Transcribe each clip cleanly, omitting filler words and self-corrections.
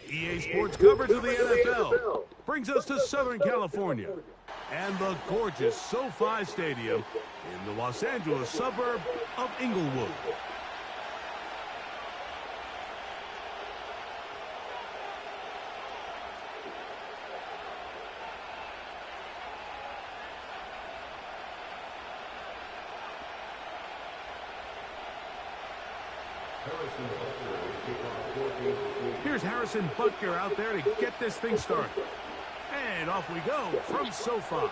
EA Sports coverage of the NFL brings us to Southern California and the gorgeous SoFi Stadium in the Los Angeles suburb of Inglewood. Here's Harrison Butker out there to get this thing started. And off we go from SoFi.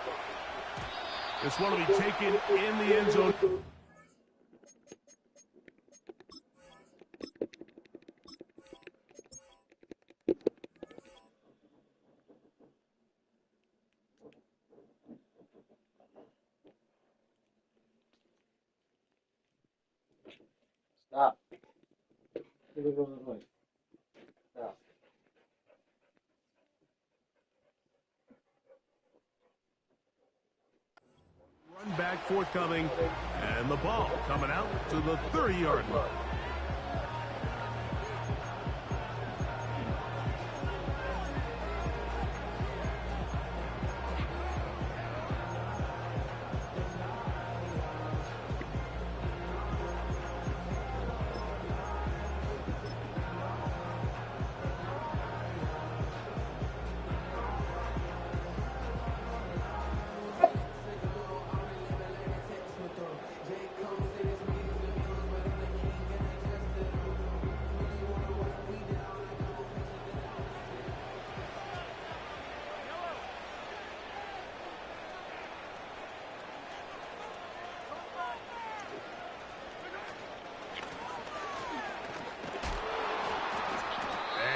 This one will be taken in the end zone. Stop. Stop. Run back forthcoming, and the ball coming out to the 30-yard line.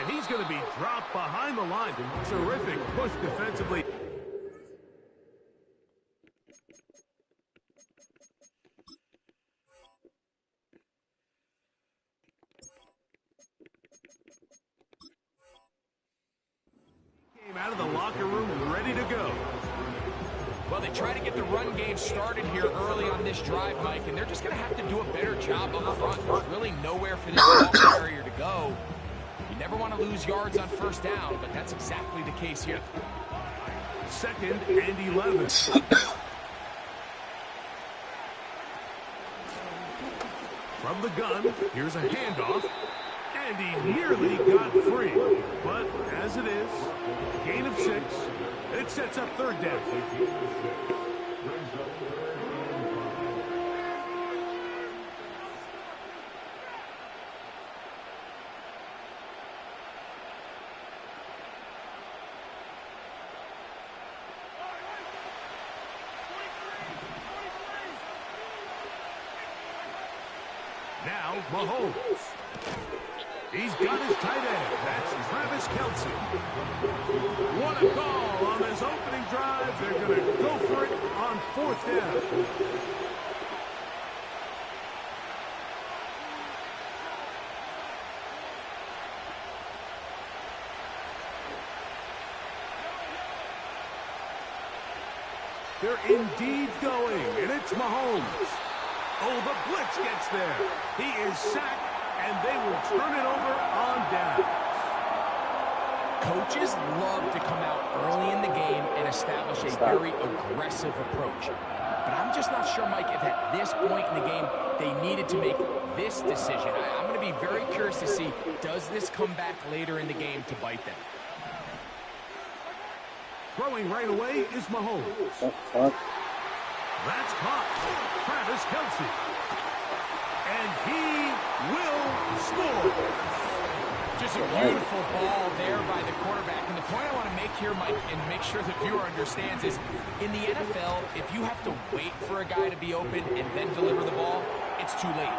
He's going to be dropped behind the line. Terrific push defensively. Came out of the locker room ready to go. Well, they try to get the run game started here early on this drive, Mike, and they're just going to have to do a better job up front. There's really nowhere for this ball carrier to go. You never want to lose yards on first down, but that's exactly the case here. 2nd and 11. From the gun, here's a handoff, and he nearly got free. But as it is, gain of 6, and it sets up 3rd down. Now, Mahomes. He's got his tight end. That's Travis Kelce. What a call on this opening drive. They're going to go for it on 4th down. They're indeed going, and it's Mahomes. Oh, the blitz gets there. He is sacked, and they will turn it over on downs. Coaches love to come out early in the game and establish a very aggressive approach. But I'm just not sure, Mike, if at this point in the game they needed to make this decision. I'm going to be very curious to see, does this come back later in the game to bite them? Throwing right away is Mahomes. That's caught. Travis Kelce. And he will score. Just a beautiful ball there by the quarterback. And the point I want to make here, Mike, and make sure the viewer understands is, in the NFL, if you have to wait for a guy to be open and then deliver the ball, it's too late.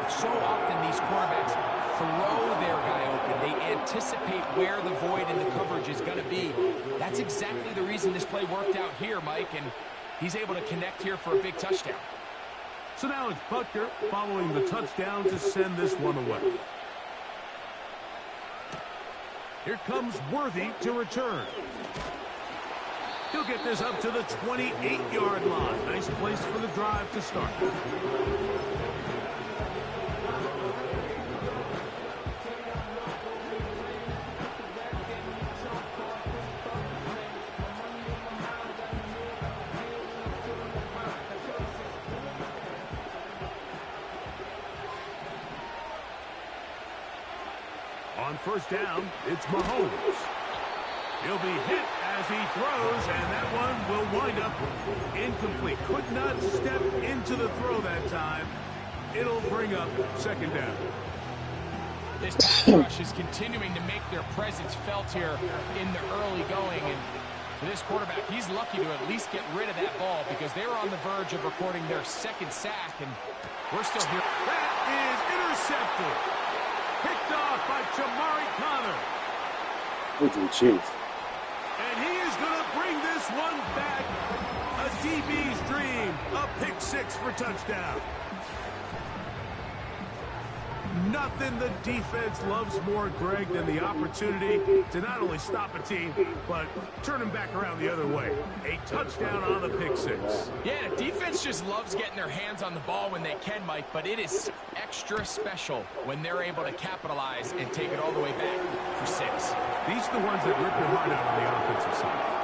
So often these quarterbacks throw their guy open. They anticipate where the void in the coverage is going to be. That's exactly the reason this play worked out here, Mike, and he's able to connect here for a big touchdown. So now it's Butker following the touchdown to send this one away. Here comes Worthy to return. He'll get this up to the 28-yard line. Nice place for the drive to start. On first down, it's Mahomes. He'll be hit as he throws, and that one will wind up incomplete. Could not step into the throw that time. It'll bring up second down. This pass rush is continuing to make their presence felt here in the early going. And for this quarterback, he's lucky to at least get rid of that ball because they were on the verge of recording their second sack, and we're still here. That is intercepted. Picked off by Jamari Connor. And he is going to bring this one back. A DB's dream. A pick six for touchdown. Nothing the defense loves more, Greg, than the opportunity to not only stop a team, but turn them back around the other way. A touchdown on the pick six. Yeah, the defense just loves getting their hands on the ball when they can, Mike, but it is extra special when they're able to capitalize and take it all the way back for six. These are the ones that rip your heart out on the offensive side.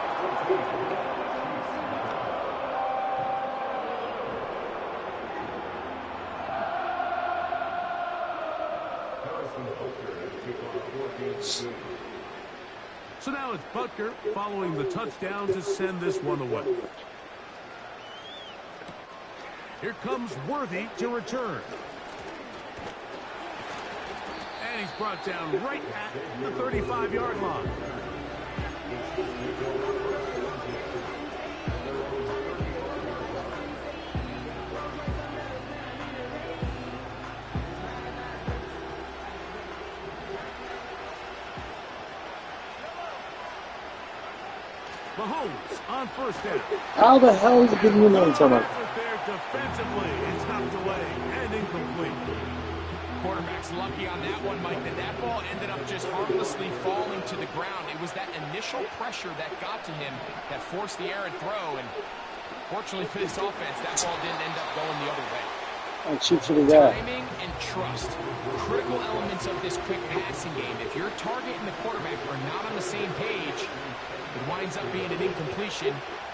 So now it's Butker following the touchdown to send this one away. Here comes Worthy to return. And he's brought down right at the 35-yard line. Mahomes on first down. How the hell is it giving you name so much? There defensively, it's knocked away and incomplete. Quarterback's lucky on that one, Mike, that ball ended up just harmlessly falling to the ground. It was that initial pressure that got to him that forced the errant throw, and fortunately for this offense, that ball didn't end up going the other way. Timing and trust, critical elements of this quick passing game. If your target and the quarterback are not on the same page, it winds up being an incompletion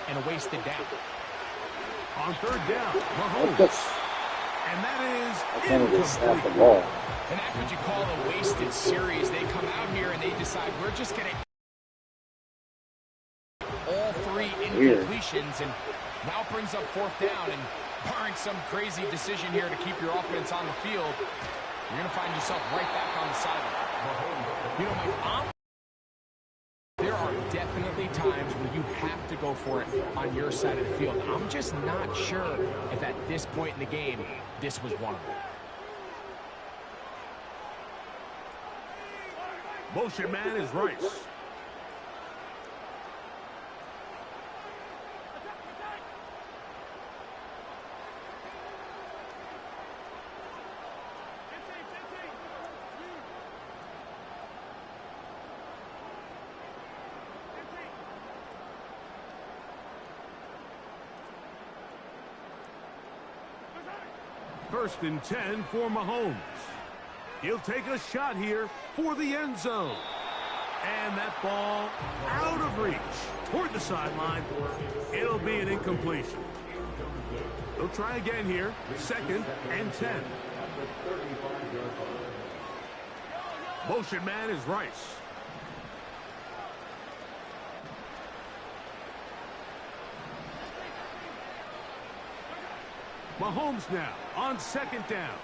and a wasted down. On third down, Mahomes. And that is incomplete. The ball. And that's what you call a wasted series. They come out here and they decide we're just going to all three incompletions, and now it brings up fourth down, and barring some crazy decision here to keep your offense on the field, you're going to find yourself right back on the sideline. You know, Mike, there are definitely times where you have to go for it on your side of the field. I'm just not sure if at this point in the game, this was one of them. Motion man is Rice. First and 10 for Mahomes. He'll take a shot here for the end zone. And that ball out of reach toward the sideline. It'll be an incompletion. They'll try again here. Second and 10. Motion man is Rice. Mahomes now on second down.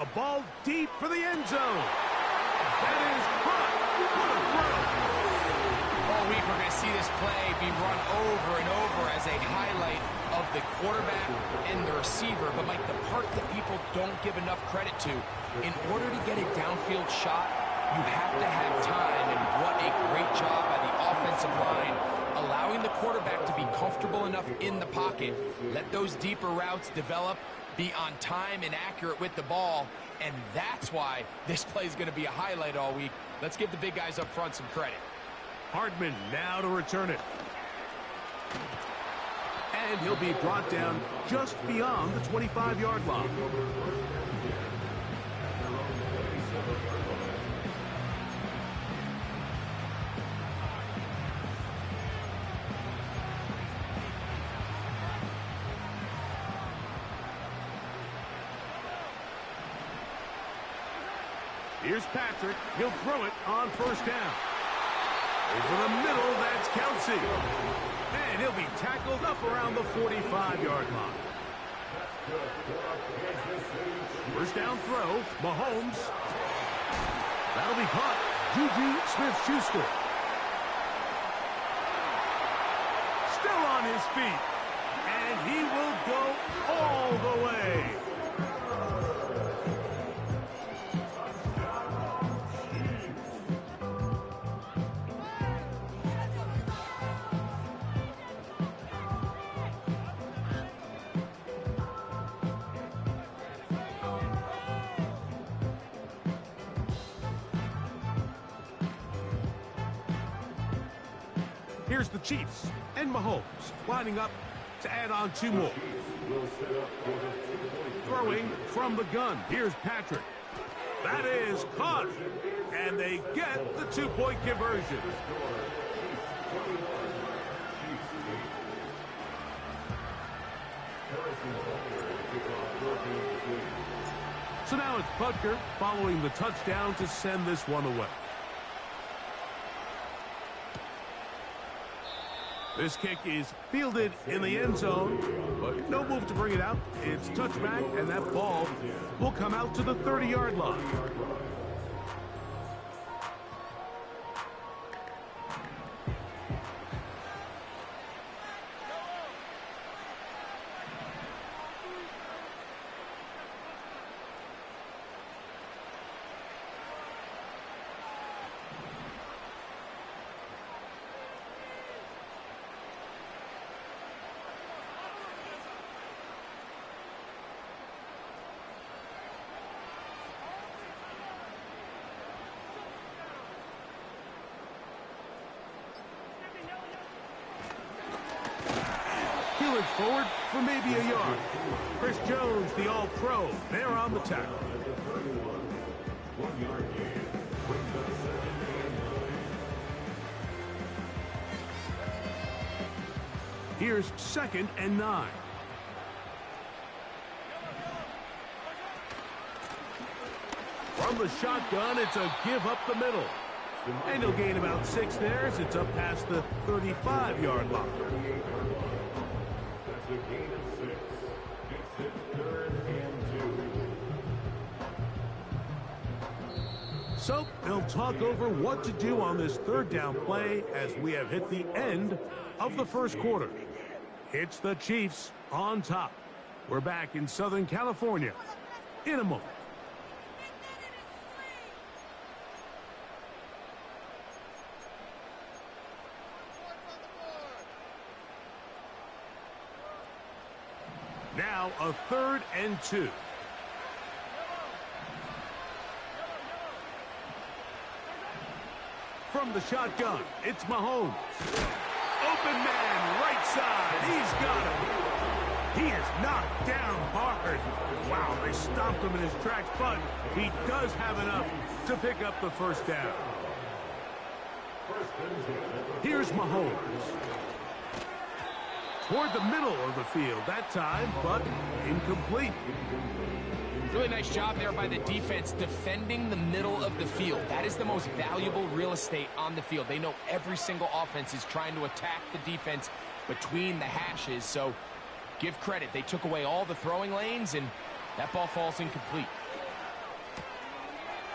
A ball deep for the end zone. That is caught. What a throw. All week we're going to see this play be run over and over as a highlight of the quarterback and the receiver. But, Mike, the part that people don't give enough credit to, in order to get a downfield shot, you have to have time. And what a great job by the offensive line, allowing the quarterback to be comfortable enough in the pocket, let those deeper routes develop, be on time and accurate with the ball, and that's why this play is going to be a highlight all week. Let's give the big guys up front some credit. Hardman now to return it. And he'll be brought down just beyond the 25-yard line. Here's Patrick. He'll throw it on first down. Over the middle, that's Kelsey. And he'll be tackled up around the 45-yard line. First down throw, Mahomes. That'll be caught. Juju Smith-Schuster. Still on his feet. And he will go all the way. Here's the Chiefs and Mahomes lining up to add on two more. Throwing from the gun. Here's Patrick. That is caught. And they get the two-point conversion. So now it's Butker following the touchdown to send this one away. This kick is fielded in the end zone, but no move to bring it out. It's touchback, and that ball will come out to the 30-yard line. Peeling forward for maybe a yard. Chris Jones, the all-pro, there on the tackle. Here's 2nd and 9. From the shotgun, it's a give up the middle. And he'll gain about 6 there as it's up past the 35-yard line. That's a gain of 6. Makes it 3rd and 2. So they'll talk over what to do on this 3rd down play as we have hit the end of the first quarter. It's the Chiefs on top. We're back in Southern California in a moment. Now a 3rd and 2. From the shotgun, it's Mahomes. Open man, right side. He's got him. He is knocked down hard. Wow, they stopped him in his tracks, but he does have enough to pick up the first down. Here's Mahomes. Toward the middle of the field that time, but incomplete. Really nice job there by the defense defending the middle of the field. That is the most valuable real estate on the field. They know every single offense is trying to attack the defense between the hashes. So give credit. They took away all the throwing lanes, and that ball falls incomplete.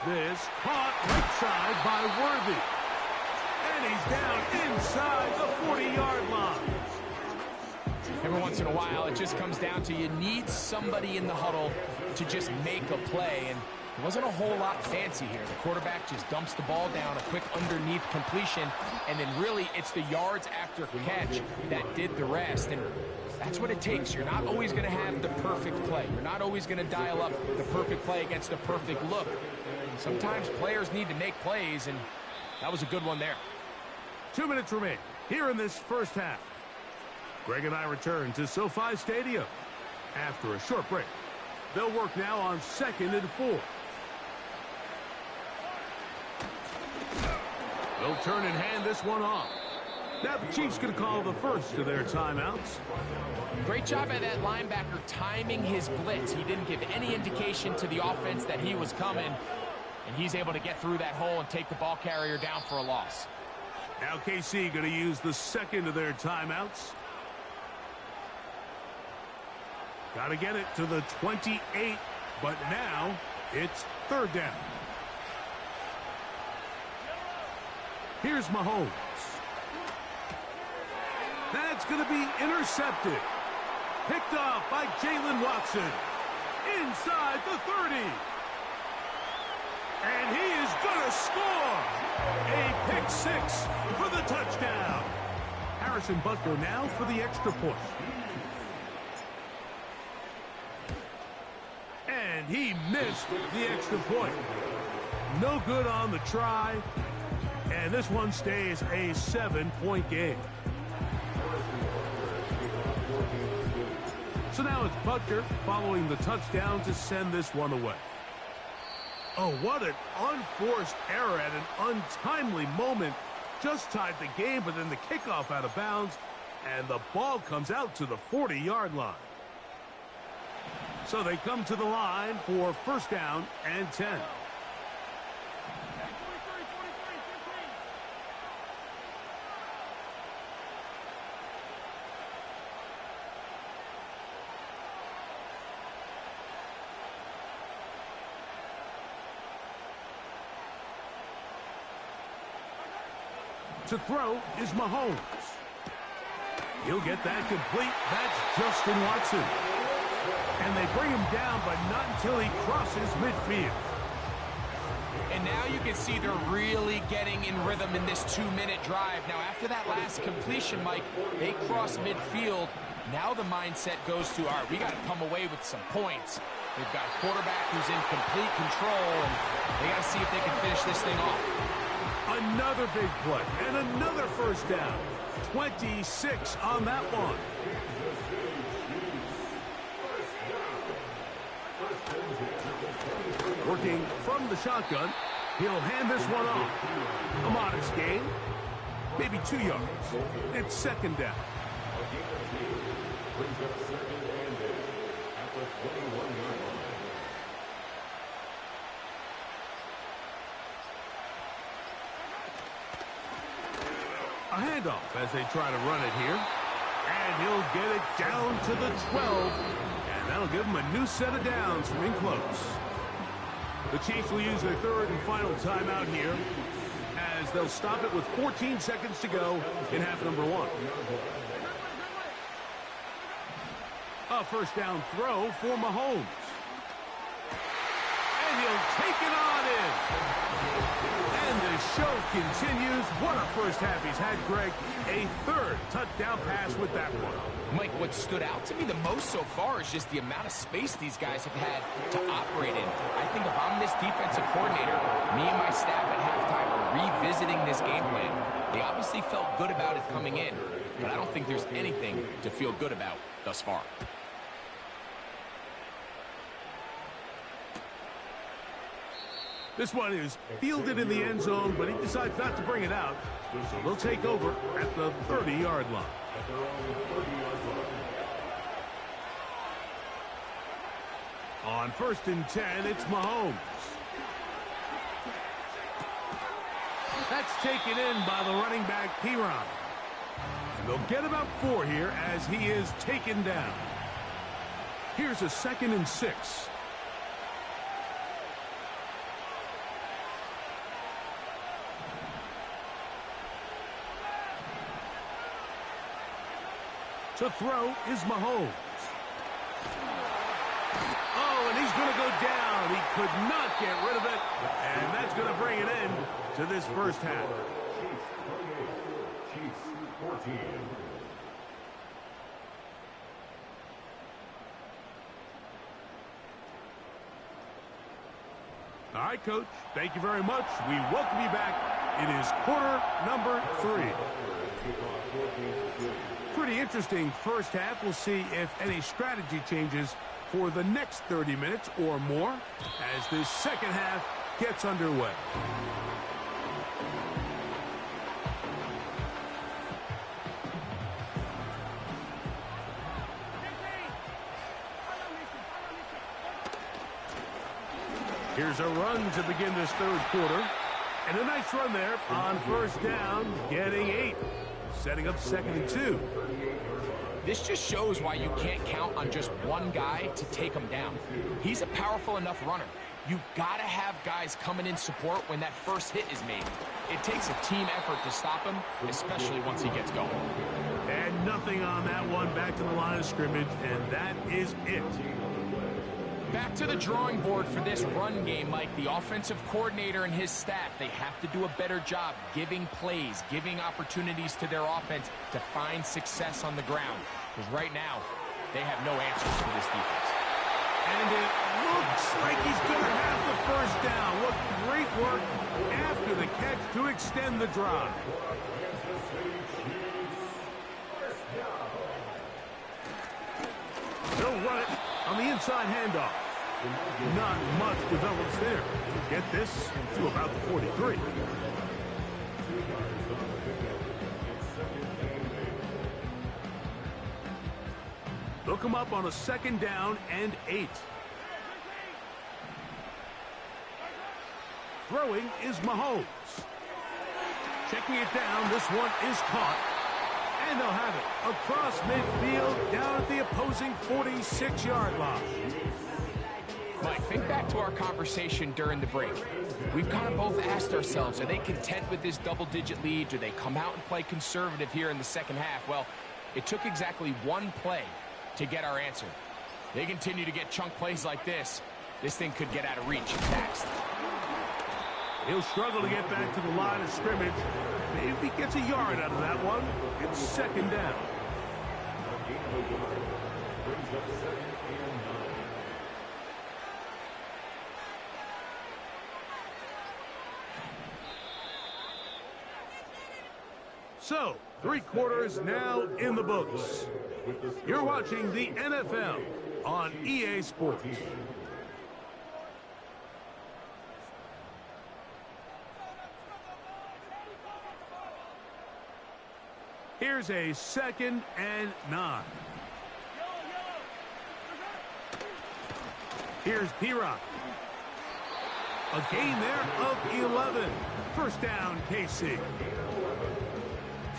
This caught right side by Worthy. And he's down inside the 40-yard line. Every once in a while, it just comes down to you need somebody in the huddle to just make a play, and it wasn't a whole lot fancy here. The quarterback just dumps the ball down, a quick underneath completion, and then really it's the yards after catch that did the rest, and that's what it takes. You're not always going to have the perfect play. You're not always going to dial up the perfect play against the perfect look. Sometimes players need to make plays, and that was a good one there. 2 minutes remain here in this first half. Greg and I return to SoFi Stadium after a short break. They'll work now on 2nd and 4. They'll turn and hand this one off. Now the Chiefs going to call the first of their timeouts. Great job by that linebacker timing his blitz. He didn't give any indication to the offense that he was coming, and he's able to get through that hole and take the ball carrier down for a loss. Now KC going to use the second of their timeouts. Got to get it to the 28, but now it's 3rd down. Here's Mahomes. That's going to be intercepted. Picked off by Jalen Watson. Inside the 30. And he is going to score. A pick 6 for the touchdown. Harrison Butker now for the extra point. And he missed the extra point. No good on the try. And this one stays a 7-point game. So now it's Butker following the touchdown to send this one away. Oh, what an unforced error at an untimely moment. Just tied the game, but then the kickoff out of bounds, and the ball comes out to the 40-yard line. So they come to the line for 1st down and 10. To throw is Mahomes. He'll get that complete. That's Justin Watson. And they bring him down, but not until he crosses midfield. And now you can see they're really getting in rhythm in this 2-minute drive. Now, after that last completion, Mike, they cross midfield. Now the mindset goes to, all right, we got to come away with some points. They've got a quarterback who's in complete control, and they got to see if they can finish this thing off. Another big play and another 1st down. 26 on that one. Working from the shotgun, he'll hand this one off. A modest gain, maybe 2 yards. It's 2nd down. A handoff as they try to run it here. And he'll get it down to the 12. And that'll give him a new set of downs from in close. The Chiefs will use their 3rd and final timeout here as they'll stop it with 14 seconds to go in half number 1. A 1st down throw for Mahomes. And he'll take it on in. And the show continues. What a first half he's had, Greg. A 3rd touchdown pass with that one. Mike, what stood out to me the most so far is just the amount of space these guys have had to operate in. I think if I'm this defensive coordinator, me and my staff at halftime are revisiting this game plan. They obviously felt good about it coming in, but I don't think there's anything to feel good about thus far. This one is fielded in the end zone, but he decides not to bring it out. So they'll take over at the 30-yard line. On 1st and 10, it's Mahomes. That's taken in by the running back, Piron. And they'll get about 4 here as he is taken down. Here's a 2nd and 6. To throw is Mahomes. Oh, and he's going to go down. He could not get rid of it. And that's going to bring an end to this first half. Chiefs 14. All right, Coach. Thank you very much. We welcome you back. It is quarter number 3. Pretty interesting first half. We'll see if any strategy changes for the next 30 minutes or more as this second half gets underway. Here's a run to begin this third quarter. And a nice run there on first down, getting 8. Setting up 2nd and 2. This just shows why you can't count on just one guy to take him down. He's a powerful enough runner. You've got to have guys coming in support when that first hit is made. It takes a team effort to stop him, especially once he gets going. And nothing on that one. Back to the line of scrimmage, and that is it. Back to the drawing board for this run game, Mike. The offensive coordinator and his staff, they have to do a better job giving plays, giving opportunities to their offense to find success on the ground. Because right now, they have no answers for this defense. And it looks like he's going to have the first down. What great work after the catch to extend the drive. They'll run it on the inside handoff. Not much develops there. Get this to about the 43. They'll come up on a 2nd down and 8. Throwing is Mahomes. Checking it down. This one is caught. And they'll have it across midfield down at the opposing 46-yard line. Mike, think back to our conversation during the break. We've kind of both asked ourselves, are they content with this double-digit lead? Do they come out and play conservative here in the second half? Well, it took exactly one play to get our answer. They continue to get chunk plays like this. This thing could get out of reach fast. He'll struggle to get back to the line of scrimmage. Maybe he gets a yard out of that one. It's 2nd down. So, 3 quarters now in the books. You're watching the NFL on EA Sports. Here's a 2nd and 9. Here's P-Rock. A gain there of 11. First down, KC.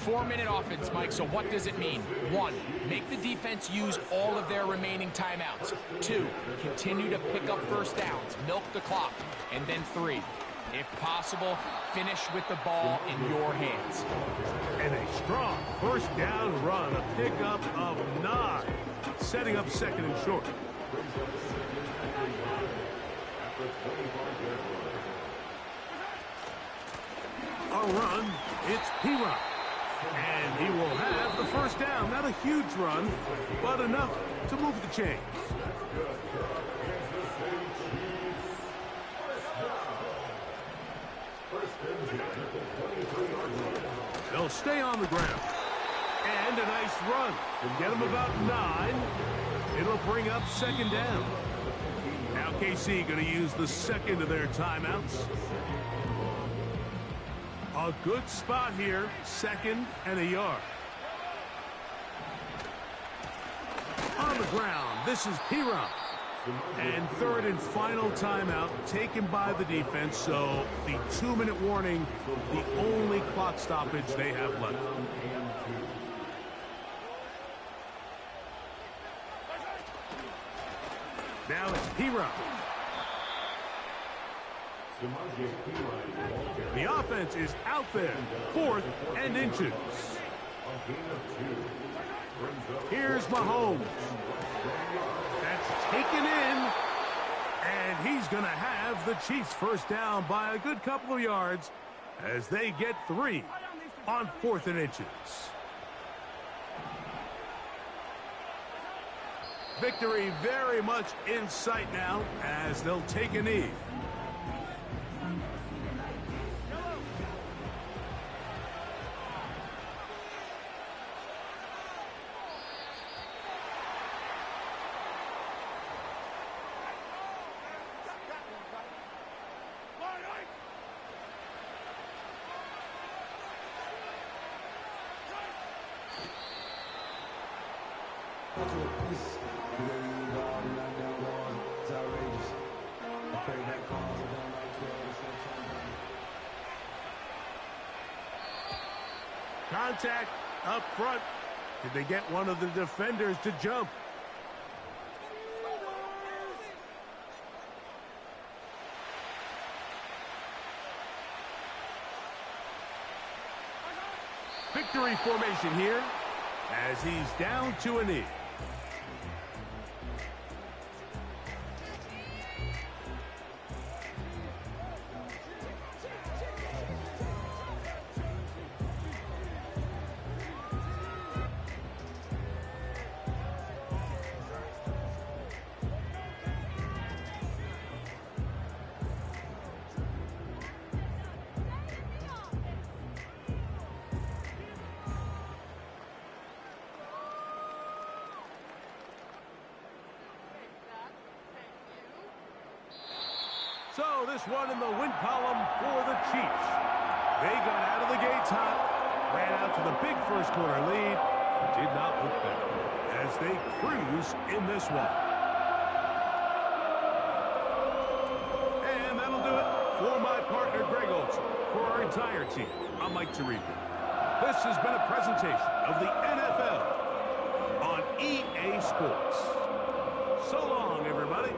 4-minute offense, Mike, so what does it mean? 1, make the defense use all of their remaining timeouts. 2, continue to pick up first downs, milk the clock. And then 3, if possible, finish with the ball in your hands. And a strong first down run, a pickup of 9, setting up 2nd and short. A run, it's P-Rock. And he will have the first down. Not a huge run, but enough to move the chains. They'll stay on the ground. And a nice run. Will get him about 9. It'll bring up 2nd down. Now KC going to use the 2nd of their timeouts. A good spot here, 2nd and a yard. On the ground, this is P-Rock. And 3rd and final timeout taken by the defense, so the 2-minute warning, the only clock stoppage they have left. Now it's P-Rod. The offense is out there. 4th and inches. Here's Mahomes. That's taken in. And he's going to have the Chiefs first down by a good couple of yards as they get 3 on 4th and inches. Victory very much in sight now as they'll take a knee. Contact up front. Did they get one of the defenders to jump? Victory formation here as he's down to a knee. So this one in the win column for the Chiefs. They got out of the gates hot, ran out to the big first quarter lead, did not look back as they cruise in this one. And that'll do it for my partner Greg Olson. For our entire team, I'm Mike Tirico. This has been a presentation of the NFL on EA Sports. So long, everybody.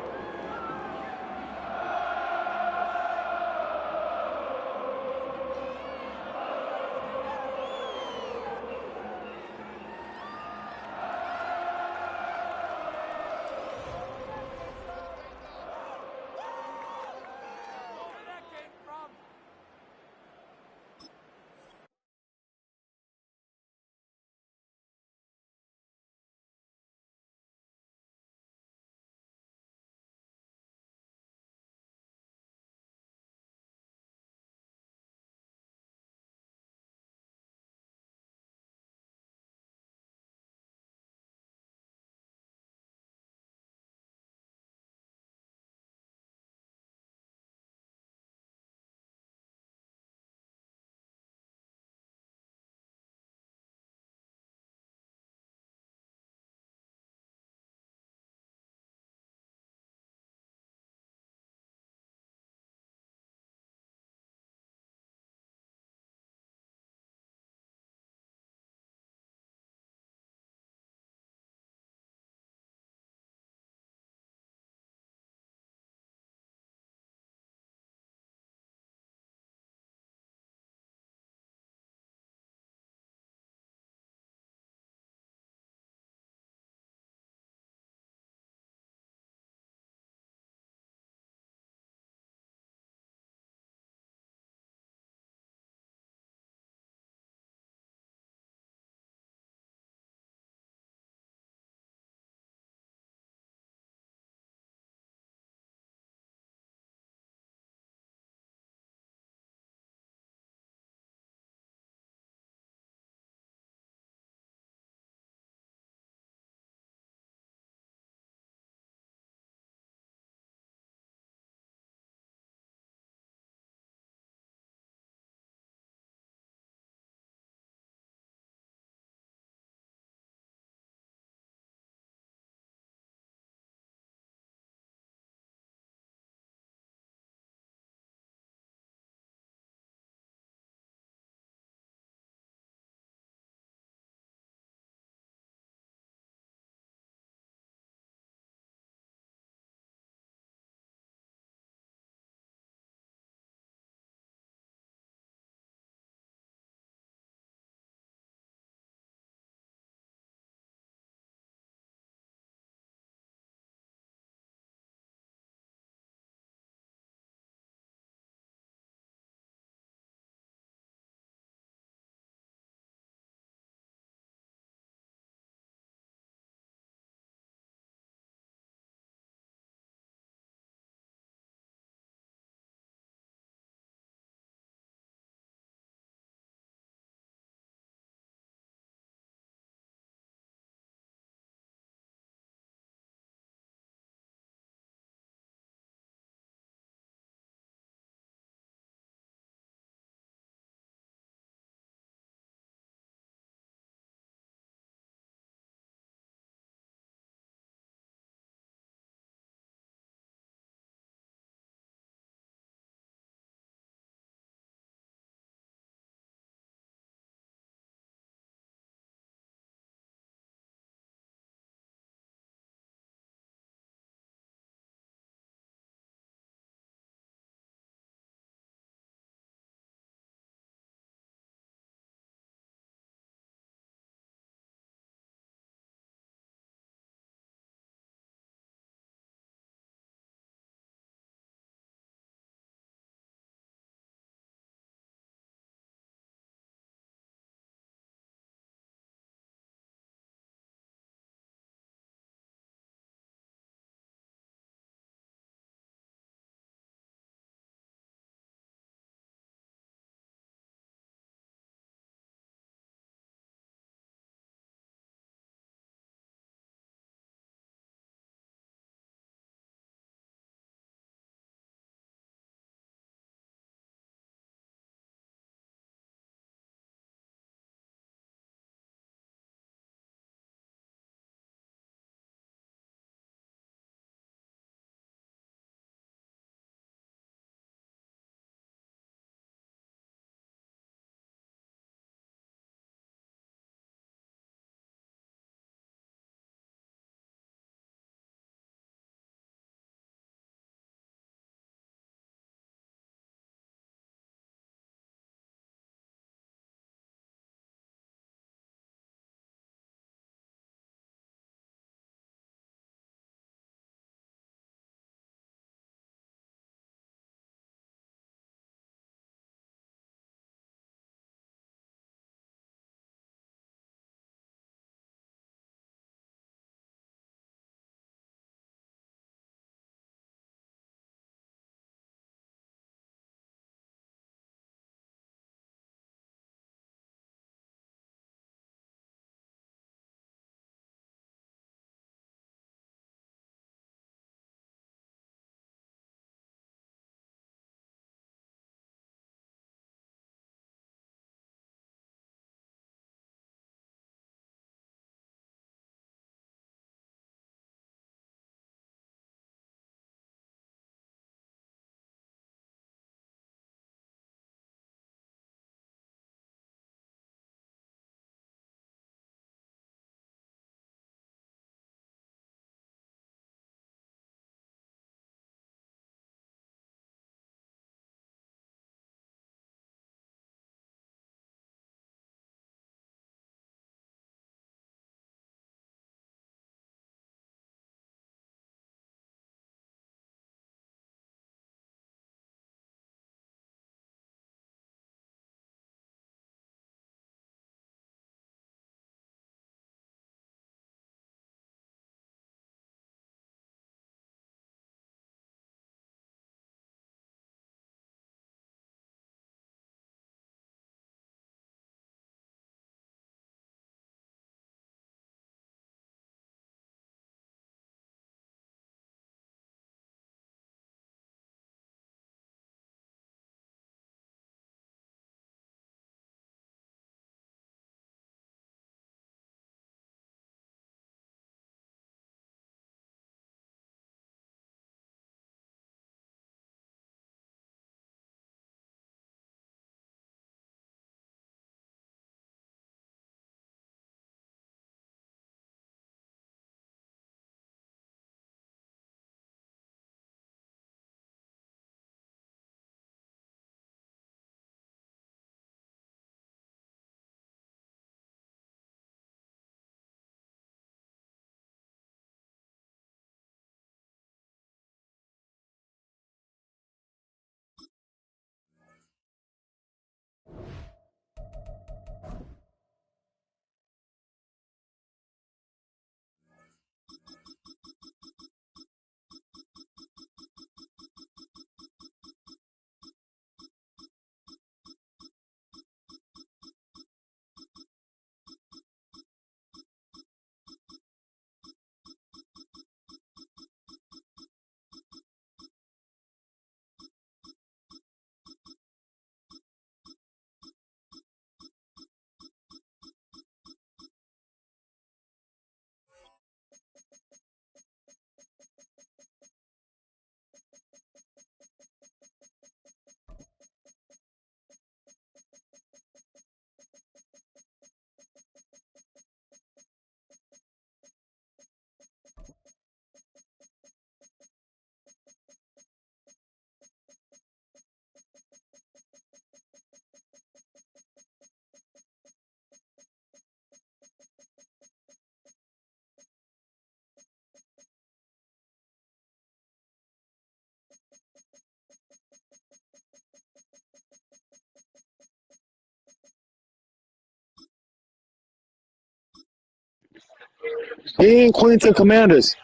Dean Queen to Commanders.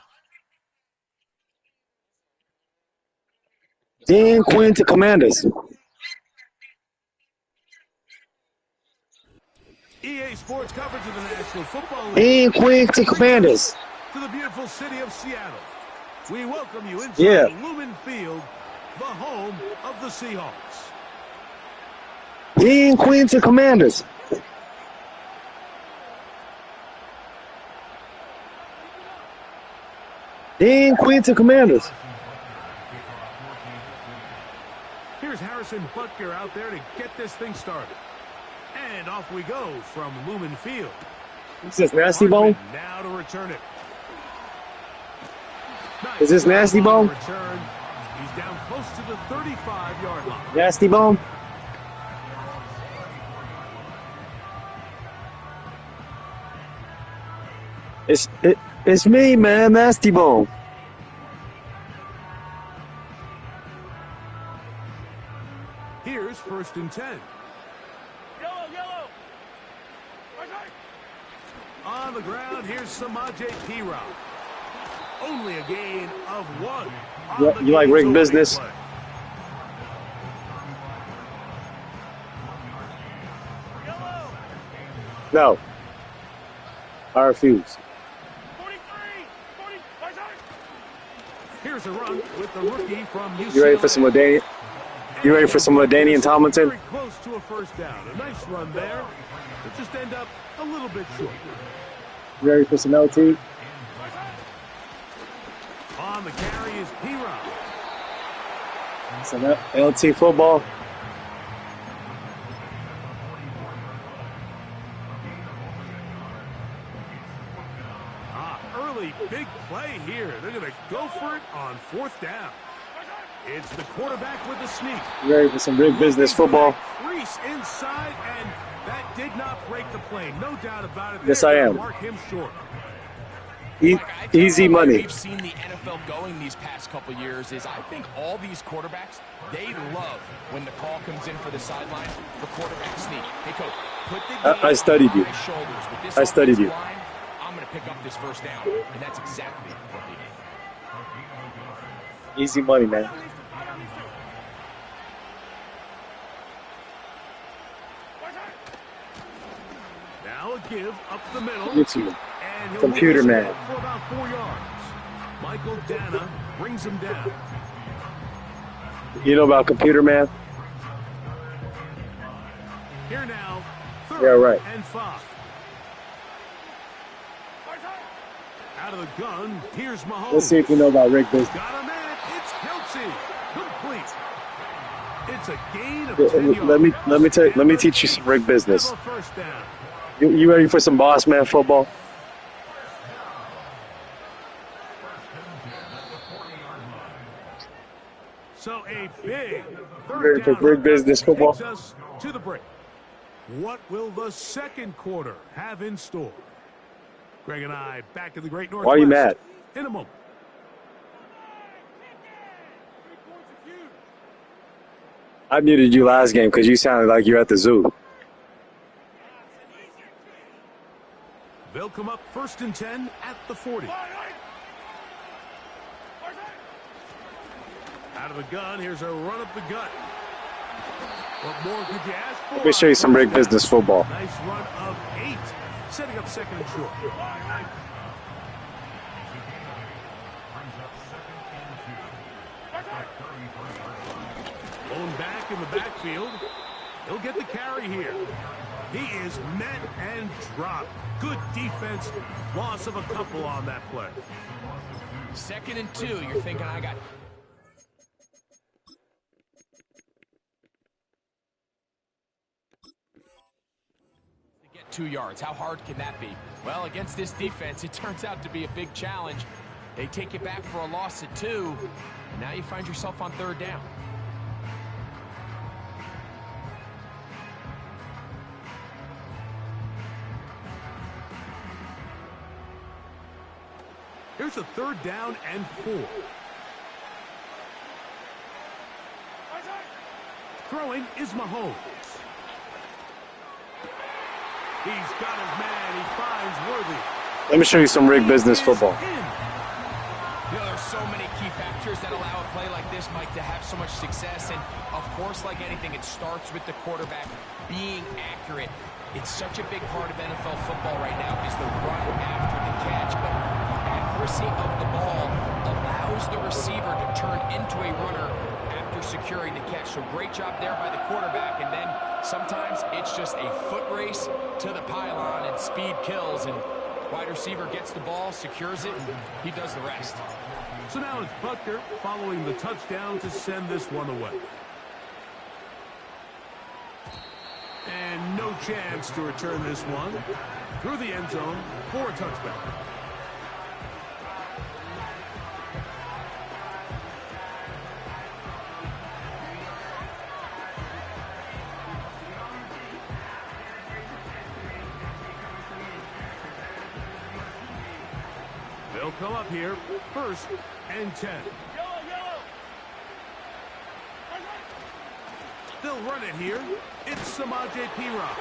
Dean Queen to Commanders. EA Sports coverage of the National Football League. Dean Queen to Commanders. To the beautiful city of Seattle. We welcome you inside Lumen Field, the home of the Seahawks. Dean Queen to Commanders. Dean Queen to Commanders. Here's Harrison Butker out there to get this thing started. And off we go from Lumen Field. Is this Nasty Bone? Now to return it. Is this Nasty Bone? Return. He's down close to the 35-yard line. Nasty Bone? It's me, man, Nasty Bone. Here's 1st and 10. Yellow. On the ground, here's Samaje P-Rob. Only a gain of 1. Yeah, you like rig business? No. I refuse. Here's a run with the rookie from UCLA. You ready for some LaDainian? You ready for some LaDainian Tomlinson? Very close to a first down. A nice run there. It just end up a little bit short. You ready for some LT? On the carry is P-Rob. Some LT football. Early big play here. They're going to go for it on 4th down. It's the quarterback with the sneak. You ready for some big business football? Crease inside, and that did not break the play. No doubt about it. Yes, I am. Mark him short. Easy money. We've seen the NFL going these past couple years is I think all these quarterbacks, they love when the call comes in for the sideline for quarterback sneak. Hey, coach, put the game I studied you. on my shoulders. With this I studied you. line, I'm going to pick up this first down, and that's exactly what they did. Easy money, man. Now a give up the middle. YouTube. And Computer man. For about 4 yards. Michael Dana brings him down. You know about Computer Man? Here now, 3rd Yeah, right. and 5. Out of the gun, here's Mahomes. Let's see if you know about rig business. Got a man. It's Kelsey. Complete. It's a gain of 10 yards. Let me teach you some rig business. Have a first down. You ready for some boss man football? So a big Ready third for down rig business football? takes us to the break. What will the second quarter have in store? Greg and I back in the Great Northwest. Why are you mad? In a moment. I muted you last game because you sounded like you're at the zoo. They'll come up 1st and 10 at the 40. Out of the gun, here's a run up the gut. What more could you ask for? Let me show you some rig business football. Nice run of 8, setting up 2nd and short. Blown back in the backfield. He'll get the carry here. He is met and dropped. Good defense. Loss of a couple on that play. 2nd and 2, you're thinking I got... to get 2 yards. How hard can that be? Well, against this defense, it turns out to be a big challenge. They take it back for a loss at 2, and now you find yourself on 3rd down. Here's a 3rd down and 4. Throwing is Mahomes. He's got his man. He finds Worthy. Let me show you some rigged business football. You know, there's so many key factors that allow a play like this, Mike, to have so much success. And, of course, like anything, it starts with the quarterback being accurate. It's such a big part of NFL football right now is the run after the catch. But the accuracy of the ball allows the receiver to turn into a runner after securing the catch. So great job there by the quarterback. And then sometimes it's just a foot race to the pylon and speed kills. And wide receiver gets the ball, secures it, he does the rest. So now it's Butker following the touchdown to send this one away. And no chance to return this one through the end zone for a touchback. They'll come up here, 1st and 10. They'll run it here. It's Samaje P-Rock.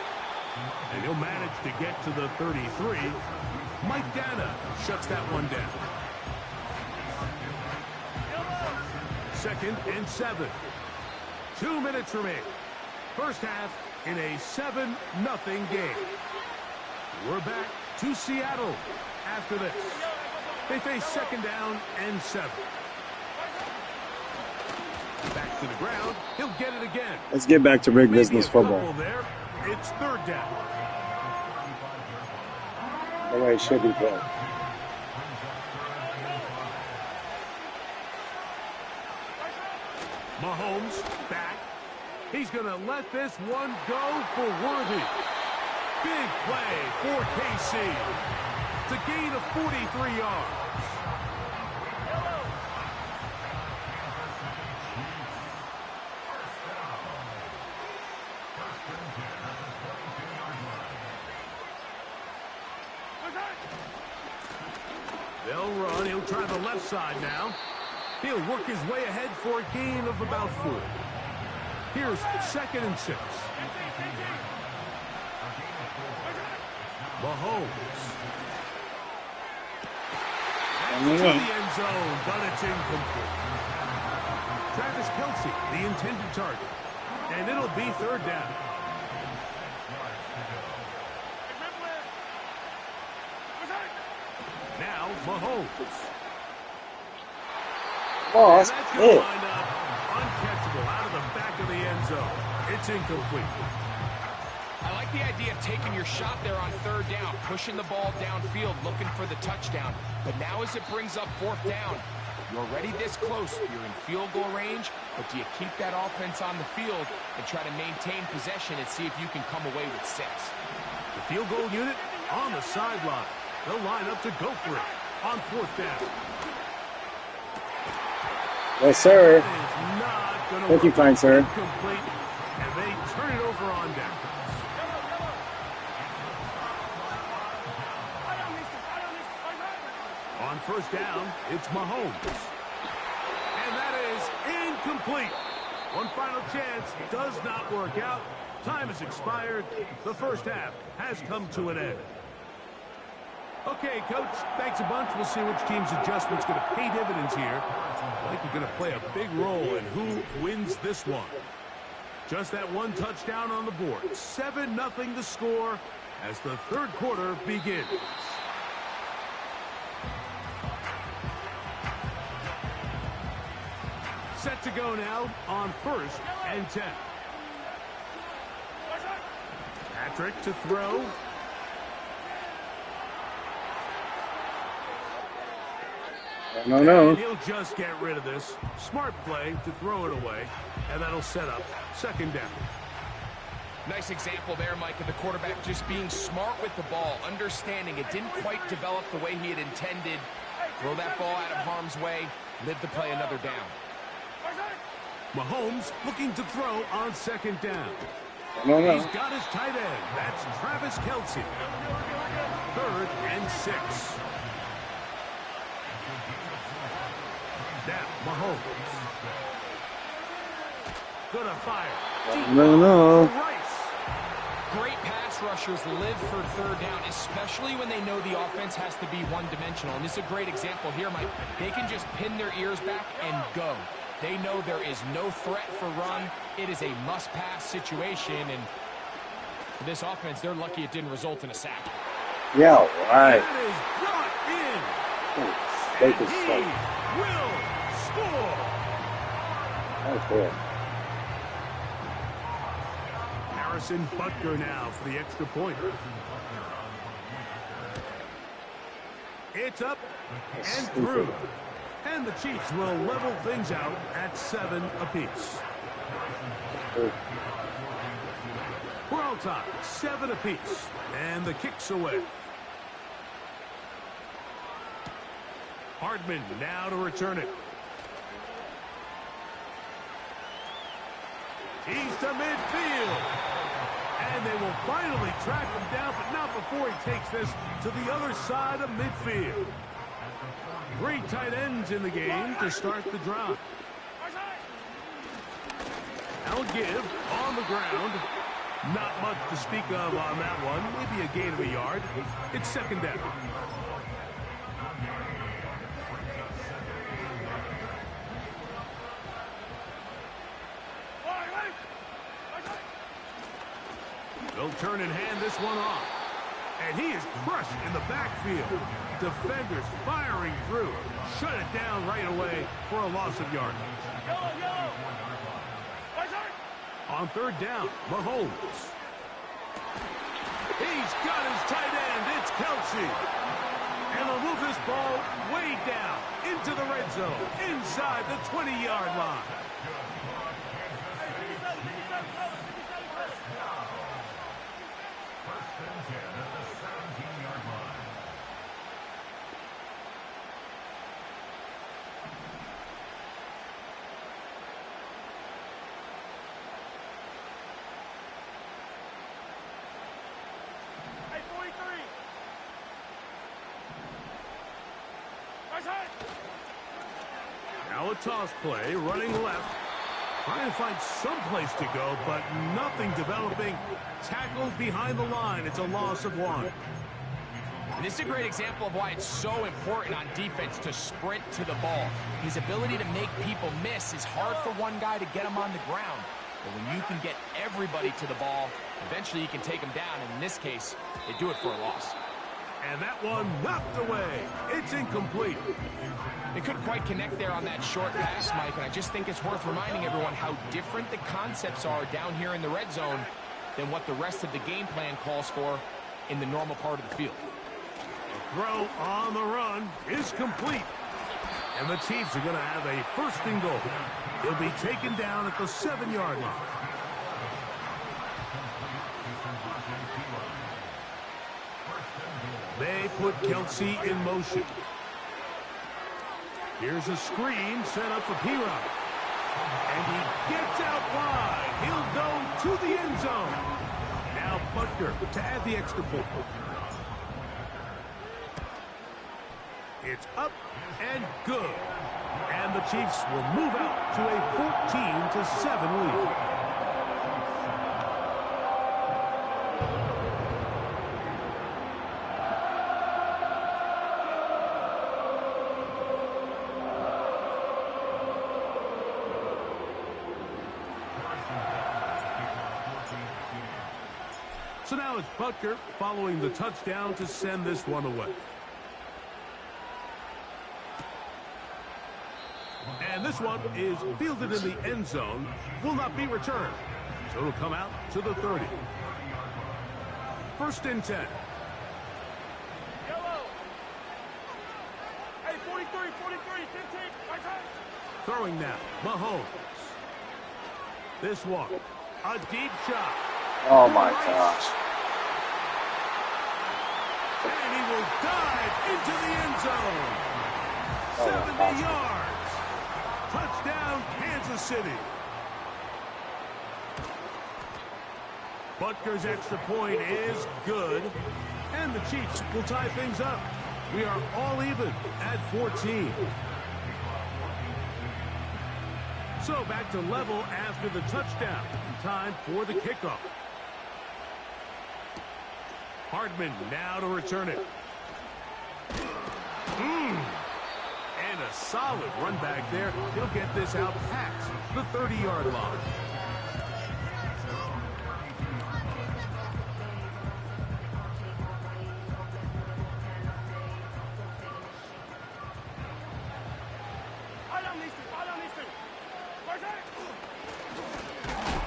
And he'll manage to get to the 33. Mike Dana shuts that one down. 2nd and 7. 2 minutes remaining. First half in a 7-0 game. We're back to Seattle after this. They face 2nd down and 7. Back to the ground. He'll get it again. Let's get back to rigged business football. There. It's 3rd down. The way it should be played. Mahomes back. He's going to let this one go for Worthy. Big play for KC. It's a gain of 43 yards. They'll run. He'll try the left side now. He'll work his way ahead for a gain of about 4. Here's 2nd and 6. Mahomes. To the end zone, but it's incomplete. Travis Kelce, the intended target. And it'll be 3rd down. Now, Mahomes. Oh, that's that's going to it. wind up uncatchable out of the back of the end zone. It's incomplete. I like the idea of taking your shot there on 3rd down, pushing the ball downfield, looking for the touchdown. But now as it brings up 4th down, you're already this close. You're in field goal range, but do you keep that offense on the field and try to maintain possession and see if you can come away with 6? The field goal unit on the sideline. They'll line up to go for it on 4th down. Yes, sir. That is not going to Thank you, work. kind sir. Incomplete, and they turn it over on down. On 1st down, it's Mahomes. And that is incomplete. One final chance does not work out. Time has expired. The first half has come to an end. Okay, Coach, thanks a bunch. We'll see which team's adjustment's going to pay dividends here. I think we're going to play a big role in who wins this one. Just that one touchdown on the board. 7-0 the score as the 3rd quarter begins. Set to go now on 1st and 10. Patrick to throw. No. And he'll just get rid of this. Smart play to throw it away. And that'll set up 2nd down. Nice example there, Mike, of the quarterback just being smart with the ball, understanding it didn't quite develop the way he had intended. Throw that ball out of harm's way, live to play another down. Mahomes looking to throw on 2nd down. No. He's got his tight end. That's Travis Kelce. 3rd and 6. Now, Mahomes. Gonna fire. No. Great pass rushers live for third down, especially when they know the offense has to be one-dimensional. And this is a great example here, Mike. They can just pin their ears back and go. They know there is no threat for run. It is a must-pass situation, and for this offense, they're lucky it didn't result in a sack. Yeah, right. That is brought in. Take And this he fight. will score. Right there. Harrison Butker now for the extra point. It's up and through. And the Chiefs will level things out at 7 apiece. We're all tied, 7 apiece. And the kick's away. Hardman now to return it. He's to midfield. And they will finally track him down, but not before he takes this to the other side of midfield. 3 tight ends in the game to start the drive. Now give on the ground. Not much to speak of on that one. Maybe a gain of a yard. It's second down. They'll turn and hand this one off. And he is crushed in the backfield. Defenders firing through. Shut it down right away for a loss of yardage. On third down, Mahomes. He's got his tight end. It's Kelsey. And they'll move this ball way down into the red zone, inside the 20-yard line. Now a toss play, running left. Trying to find some place to go, but nothing developing. Tackled behind the line. It's a loss of 1. And this is a great example of why it's so important on defense to sprint to the ball. His ability to make people miss is hard for one guy to get him on the ground. But when you can get everybody to the ball, eventually you can take them down. And in this case, they do it for a loss. And that one knocked away. It's incomplete. They couldn't quite connect there on that short pass, Mike, and I just think it's worth reminding everyone how different the concepts are down here in the red zone than what the rest of the game plan calls for in the normal part of the field. The throw on the run is complete. And the Chiefs are going to have a first and goal. He'll be taken down at the 7-yard line. They put Kelsey in motion. Here's a screen set up for P-Rod. And he gets out wide. He'll go to the end zone. Now Butker to add the extra point. It's up and good. And the Chiefs will move out to a 14-7 lead. So now it's Butker following the touchdown to send this one away. And this one is fielded in the end zone, will not be returned. So it'll come out to the 30. First and 10. Yellow. Hey, 43, 15. Throwing now, Mahomes. This one, a deep shot. Oh my gosh. And he will dive into the end zone. 70 yards. Touchdown, Kansas City. Butker's extra point is good. And the Chiefs will tie things up. We are all even at 14. So back to level after the touchdown. Time for the kickoff. Hardman now to return it. And a solid run back there. He'll get this out past the 30-yard line.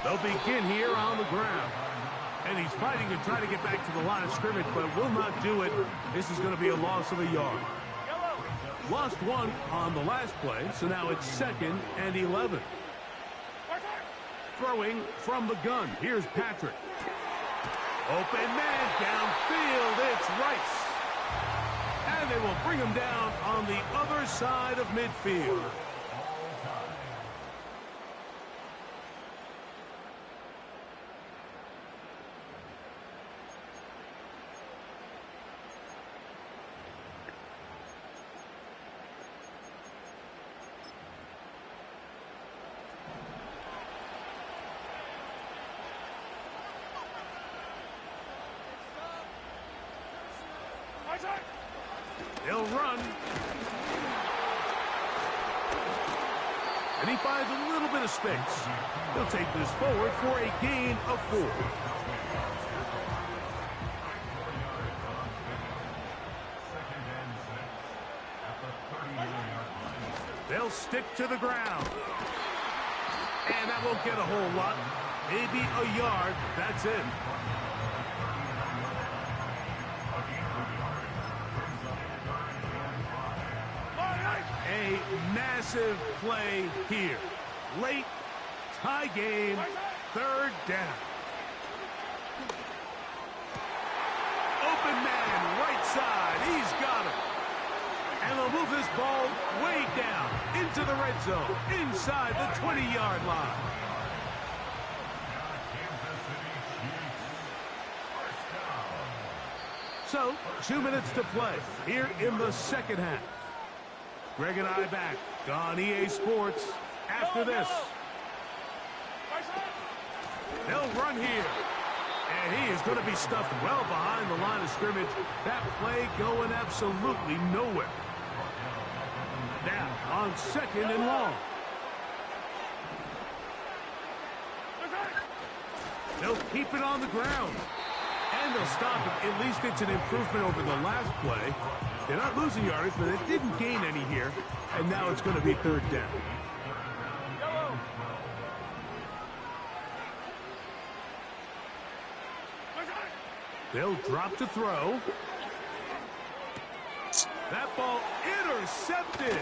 They'll begin here on the ground. And he's fighting to try to get back to the line of scrimmage, but will not do it. This is going to be a loss of a yard. Lost one on the last play, so now it's 2nd and 11. Throwing from the gun. Here's Patrick. Open man downfield. It's Rice. And they will bring him down on the other side of midfield. He'll run. And he finds a little bit of space. He'll take this forward for a gain of 4. They'll stick to the ground. And that won't get a whole lot. Maybe a yard. That's it. A massive play here. Late, tie game, 3rd down. Open man, right side. He's got him. And they'll move this ball way down into the red zone, inside the 20-yard line. So, 2 minutes to play here in the second half. Greg and I back on EA Sports after this. They'll run here. And he is going to be stuffed well behind the line of scrimmage. That play going absolutely nowhere. Now on 2nd and long. They'll keep it on the ground. And they'll stop it. At least it's an improvement over the last play. They're not losing yardage, but they didn't gain any here. And now it's going to be 3rd down. They'll drop to throw. That ball intercepted.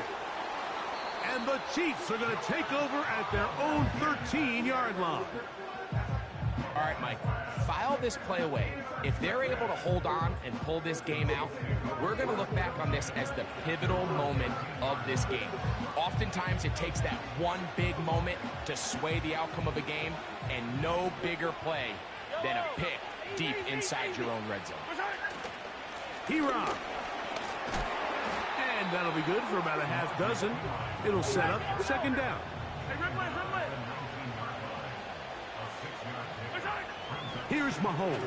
And the Chiefs are going to take over at their own 13-yard line. All right, Mike, file this play away. If they're able to hold on and pull this game out, we're going to look back on this as the pivotal moment of this game. Oftentimes, it takes that one big moment to sway the outcome of a game, and no bigger play than a pick deep inside your own red zone. T-Rob. And that'll be good for about a half dozen. It'll set up 2nd down. Here's Mahomes.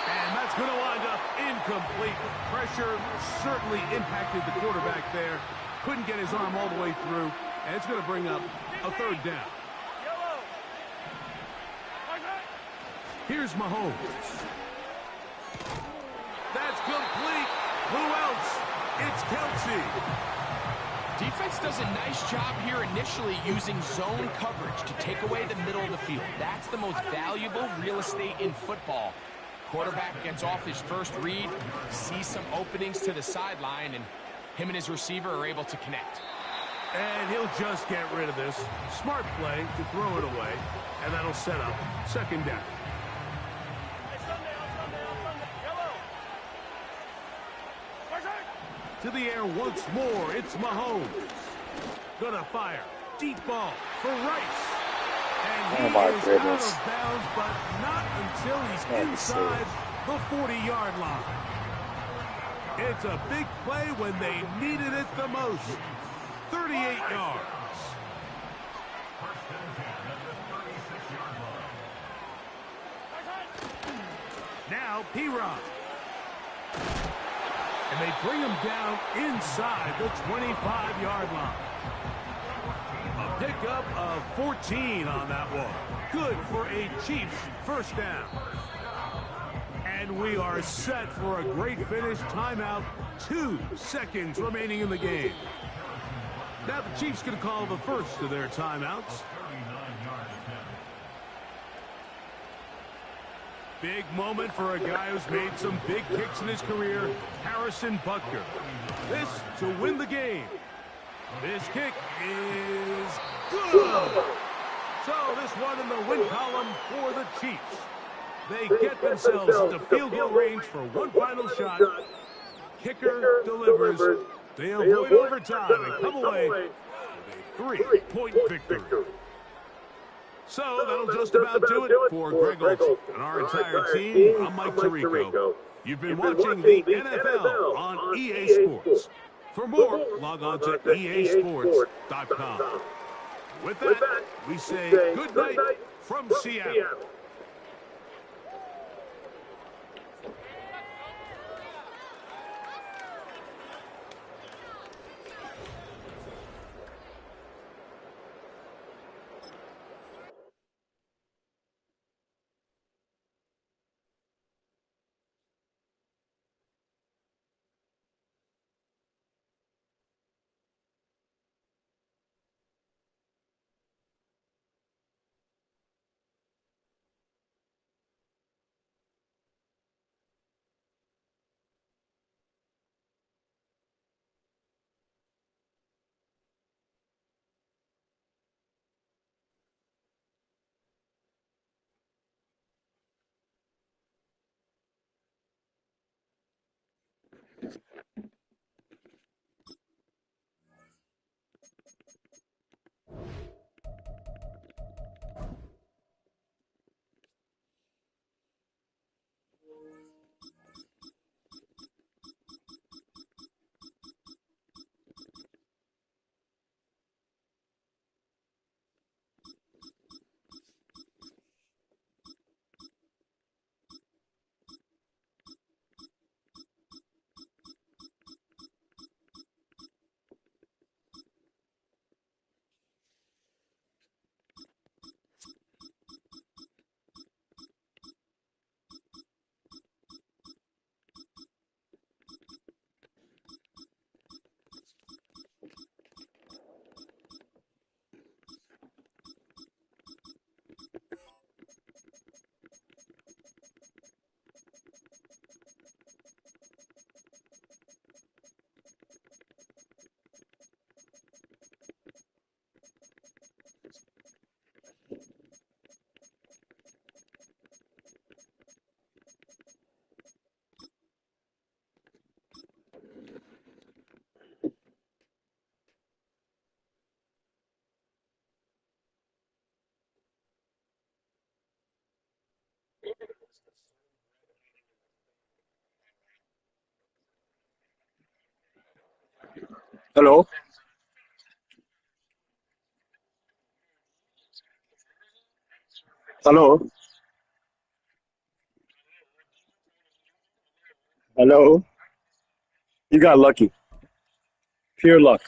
And that's going to wind up incomplete. Pressure certainly impacted the quarterback there. Couldn't get his arm all the way through. And it's going to bring up a 3rd down. Here's Mahomes. That's complete. Who else? It's Kelce. Defense does a nice job here initially using zone coverage to take away the middle of the field. That's the most valuable real estate in football. Quarterback gets off his first read, sees some openings to the sideline, and him and his receiver are able to connect. And he'll just get rid of this. Smart play to throw it away, and that'll set up 2nd down. To the air once more, it's Mahomes. Gonna fire. Deep ball for Rice. And he is out of bounds, but not until he's inside the 40-yard line. It's a big play when they needed it the most. 38 yards. P-Rob. And they bring him down inside the 25-yard line. A pickup of 14 on that one. Good for a Chiefs first down. And we are set for a great finish. Timeout, 2 seconds remaining in the game. Now the Chiefs going to call the first of their timeouts. Big moment for a guy who's made some big kicks in his career, Harrison Butker. This to win the game. This kick is good. So this one in the win column for the Chiefs. They get themselves into field goal range for one final shot. Kicker delivers. They avoid overtime and come away with a 3-point victory. So that'll just about do it for Greg Olson and our entire team. I'm Mike Tirico. You've been watching the NFL on EA Sports. For more, log on to easports.com. With that, we say good night from Seattle. Hello? Hello? Hello? You got lucky. Pure luck.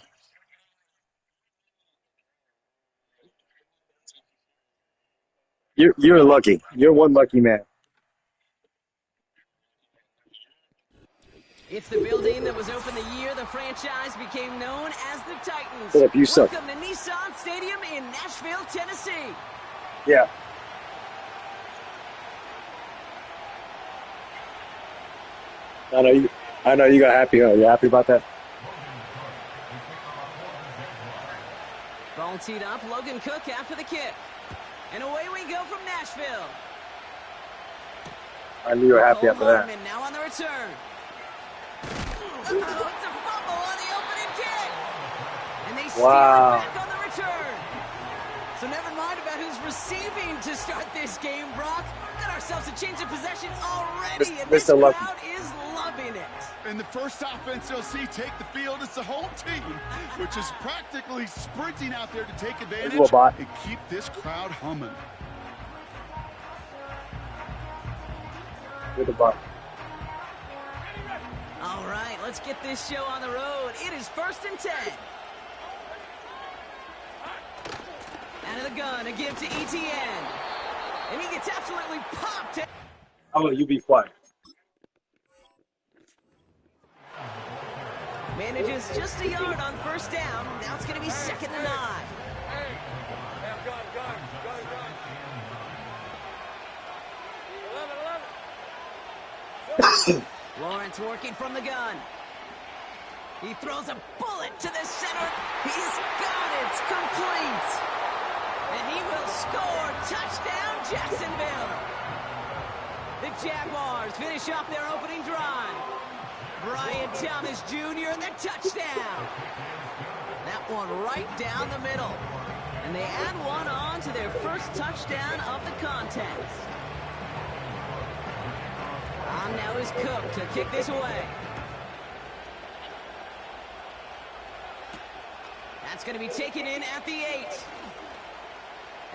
You're lucky. You're one lucky man. It's the building that was opened the year the franchise became known as the Titans. Shut up, you suck. Welcome to Nissan Stadium in Nashville, Tennessee. Yeah. I know you got happy. Huh? You happy about that? Ball teed up, Logan Cook after the kick. And away we go from Nashville. I knew you were happy after that. Hartman now on the return. It's a fumble on the opening kick. And they steal it back on the return. So never mind about who's receiving to start this game, Brock. Got ourselves a change of possession already, and this crowd is loving it. And the first offense you'll see take the field is the whole team, which is practically sprinting out there to take advantage and keep this crowd humming. With the ball. All right, let's get this show on the road. It is 1st and 10. Out of the gun, a give to ETN. And he gets absolutely popped. How about you be quiet? Manages just a yard on 1st down. Now it's going to be 2nd and 9. Lawrence working from the gun. He throws a bullet to the center. He's got it. Complete. And he will score. Touchdown, Jacksonville. The Jaguars finish off their opening drive. Brian Thomas Jr. and the touchdown. That one right down the middle. And they add one on to their first touchdown of the contest. On now is Cook to kick this away. That's going to be taken in at the 8.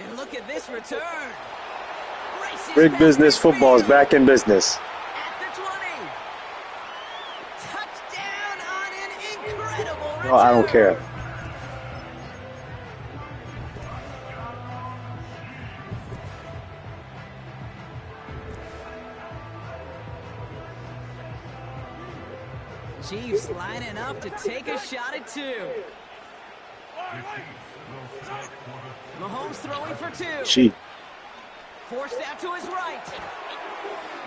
And look at this return. Big business football is back in business. At the 20. Touchdown on an incredible return. No, I don't care. Chiefs lining up to take a shot at 2. Mahomes throwing for 2. Chief. Forced out to his right.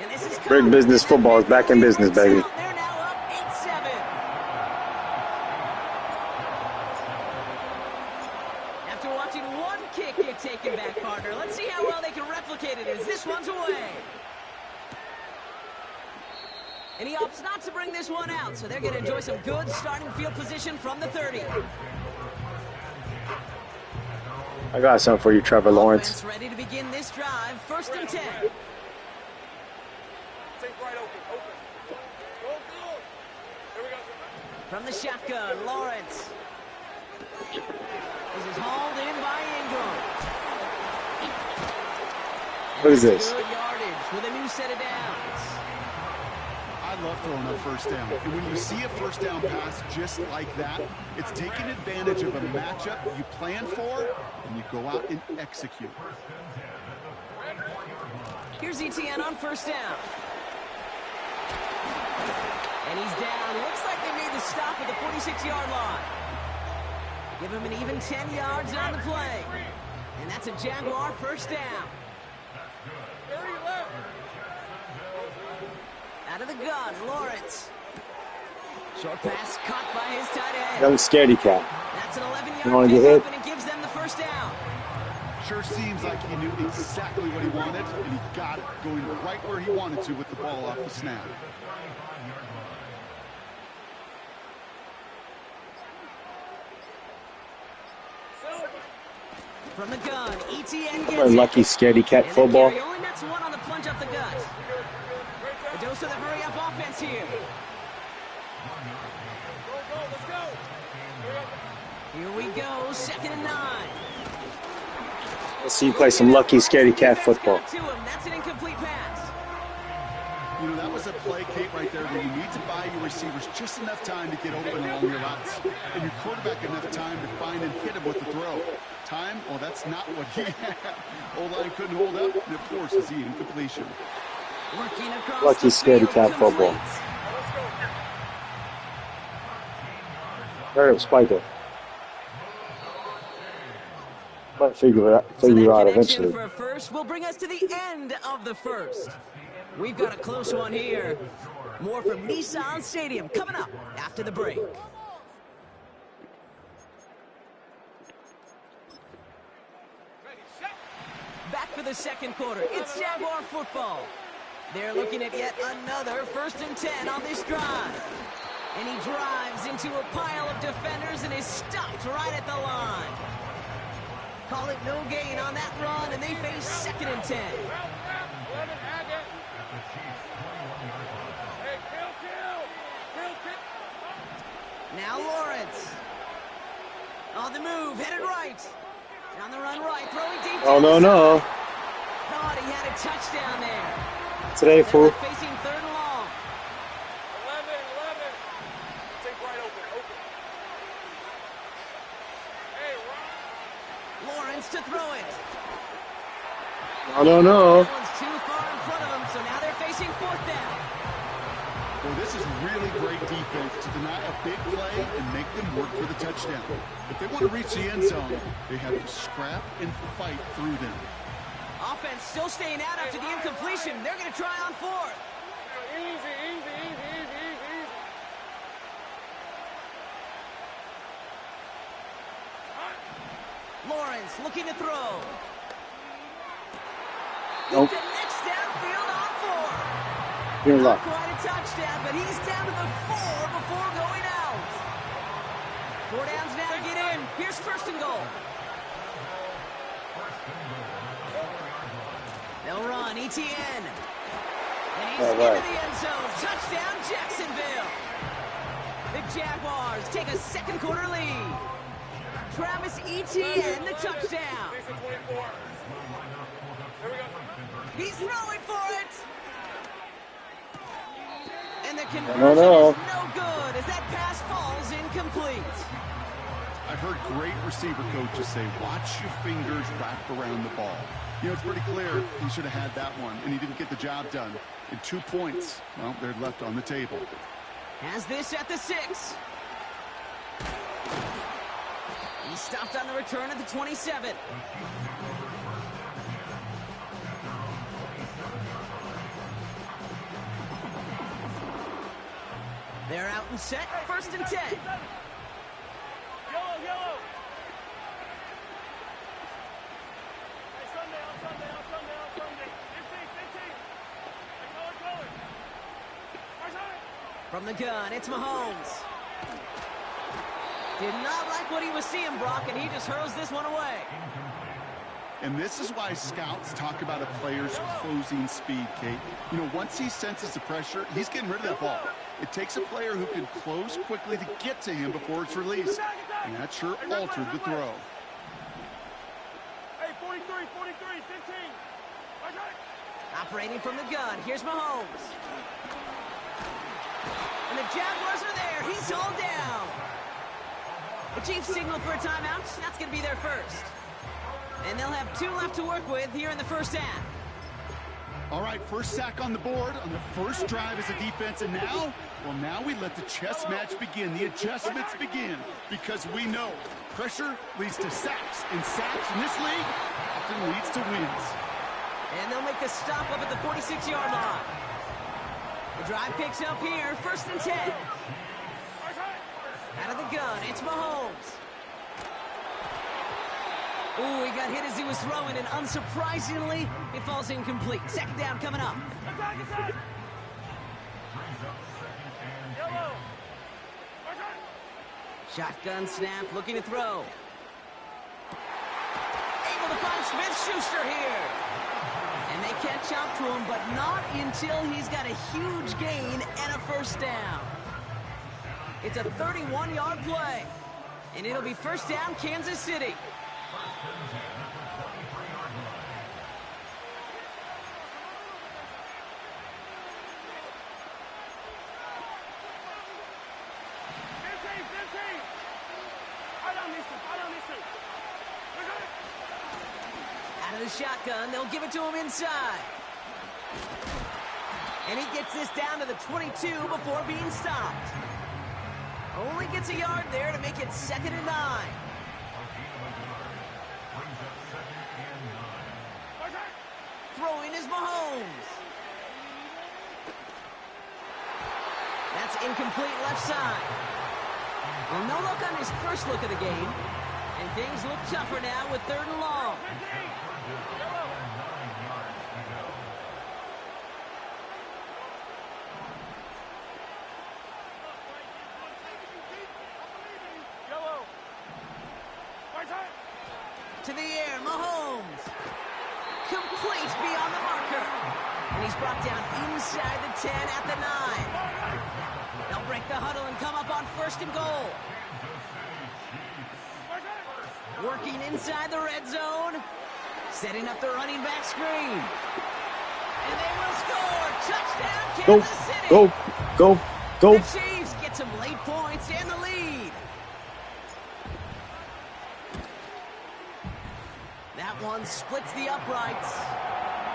And this is Big business football is back in business, baby. They're now up 8-7. After watching one kick get taken back, partner, let's see how well they can replicate it as this one's away. And he opts not to bring this one out, so they're going to enjoy some good starting field position from the 30. I got something for you, Trevor Lawrence. Ready to begin this drive, 1st and 10. From the shotgun, Lawrence. This is hauled in by Ingram. What is this? Good yardage with a new set of downs. I love throwing up 1st down. And when you see a 1st down pass just like that, it's taking advantage of a matchup you plan for, and you go out and execute. Here's ETN on 1st down. And he's down. Looks like they made the stop at the 46-yard line. Give him an even 10 yards on the play. And that's a Jaguar 1st down. Out of the gun, Lawrence. Short pass caught by his tight end. Young scaredy cat. That's an 11-yard You want to get hit? and it gives them the 1st down. Sure seems like he knew exactly what he wanted, and he got it, going right where he wanted to with the ball off the snap. From the gun, ETN gets Or lucky scaredy cat football. He only nets one on the plunge up the gut. A dose of the hurry-up offense here. Here we go, 2nd and 9. Let's see you play some lucky scaredy cat football. That's an incomplete pass. You know, that was a play, Kate, right there where you need to buy your receivers just enough time to get open along your routes, and your quarterback enough time to find and hit him with the throw. Time? Well, that's not what he had. O-line couldn't hold up, and of course, it's the incompletion. Lucky scaredy cat football. Very spiker. Might figure it out eventually. For a first will bring us to the end of the 1st. We've got a close one here. More from Nissan Stadium coming up after the break. Back for the 2nd quarter. It's Jaguar football. They're looking at yet another 1st and 10 on this drive. And he drives into a pile of defenders and is stopped right at the line. Call it no gain on that run, and they face 2nd and 10. Now Lawrence. On the move, headed right. On the run right, throwing deep. Oh, no. Thought he had a touchdown there. Today, They're fool. facing third and long. 11. Take right open. Hey, Ron. Lawrence to throw it. No. That one's too far in front of them, so now they're facing fourth down. Well, this is really great defense to deny a big play and make them work for the touchdown. If they want to reach the end zone, they have to scrap and fight through them. Offense still staying out after the incompletion. They're going to try on fourth. Easy. Lawrence looking to throw. He Nope. connects downfield on four. You're Not luck. quite a touchdown, but he's down to the 4 before going out. 4 downs now to get in. Here's first and goal. They'll run, ETN. And he's All right. into the end zone. Touchdown, Jacksonville. The Jaguars take a second quarter lead. Travis Etienne, the touchdown. 24. Here we go. He's throwing for it. And the conversion No. is no good as that pass falls incomplete. I've heard great receiver coaches say, watch your fingers wrap around the ball. You know, it's pretty clear he should have had that one, and he didn't get the job done. And 2 points, well, they're left on the table. Has this at the 6. He stopped on the return at the 27. They're out and set, first and 10. Yellow. Hey, Sunday. 15. Hey, color. From the gun, it's Mahomes. Did not like what he was seeing, Brock, and he just hurls this one away. And this is why scouts talk about a player's closing speed, Kate. You know, once he senses the pressure, he's getting rid of that ball. It takes a player who can close quickly to get to him before it's released. And that sure altered the throw. Hey, 43, 15. Operating from the gun, here's Mahomes. And the Jaguars are there. He's all down. The Chiefs signal for a timeout. That's going to be their first. And they'll have 2 left to work with here in the first half. All right, first sack on the board on the first drive as a defense. And now, well, now we let the chess match begin. The adjustments begin. Because we know pressure leads to sacks. And sacks in this league often leads to wins. And they'll make the stop up at the 46-yard line. The drive picks up here, first and 10. Out of the gun, it's Mahomes. Ooh, he got hit as he was throwing, and unsurprisingly, it falls incomplete. Second down coming up. Attack! Yellow. Shotgun snap, looking to throw. Able to find Smith-Schuster here. And they catch up to him, but not until he's got a huge gain and a first down. It's a 31-yard play, and it'll be first down, Kansas City. Out of the shotgun, they'll give it to him inside. And he gets this down to the 22 before being stopped. Only gets a yard there to make it 2nd and 9. Throwing is Mahomes. That's incomplete left side. Well, no look on his first look of the game. And things look tougher now with 3rd and long. To the air, Mahomes. Complete beyond the marker. And he's brought down inside the 10 at the 9. They'll break the huddle and come up on 1st and goal. Working inside the red zone. Setting up the running back screen. And they will score. Touchdown, Go, Kansas City. go, go, go. The Chiefs get some late points and the lead. That one splits the uprights.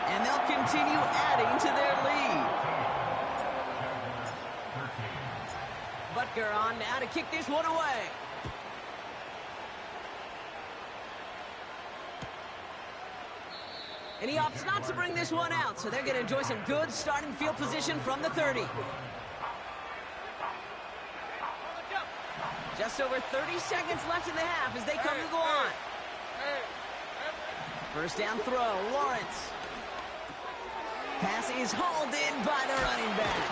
And they'll continue adding to their lead. Butker on now to kick this one away. And he opts not to bring this one out, so they're going to enjoy some good starting field position from the 30. Just over 30 seconds left in the half as they come to the line. First down throw, Lawrence. Pass is hauled in by the running back.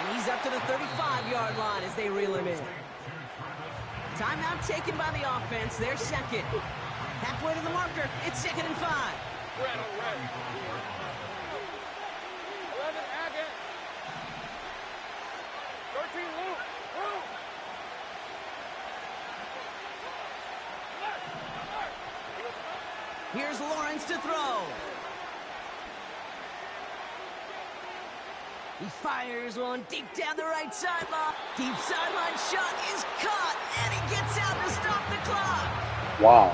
And he's up to the 35-yard line as they reel him in. Timeout taken by the offense, their second. Halfway to the marker, it's 2nd and 5. Red. 11 Agate. 13 Luke. Here's Lawrence to throw. He fires one deep down the right sideline. Deep sideline shot is caught, and he gets out to stop the clock. Wow.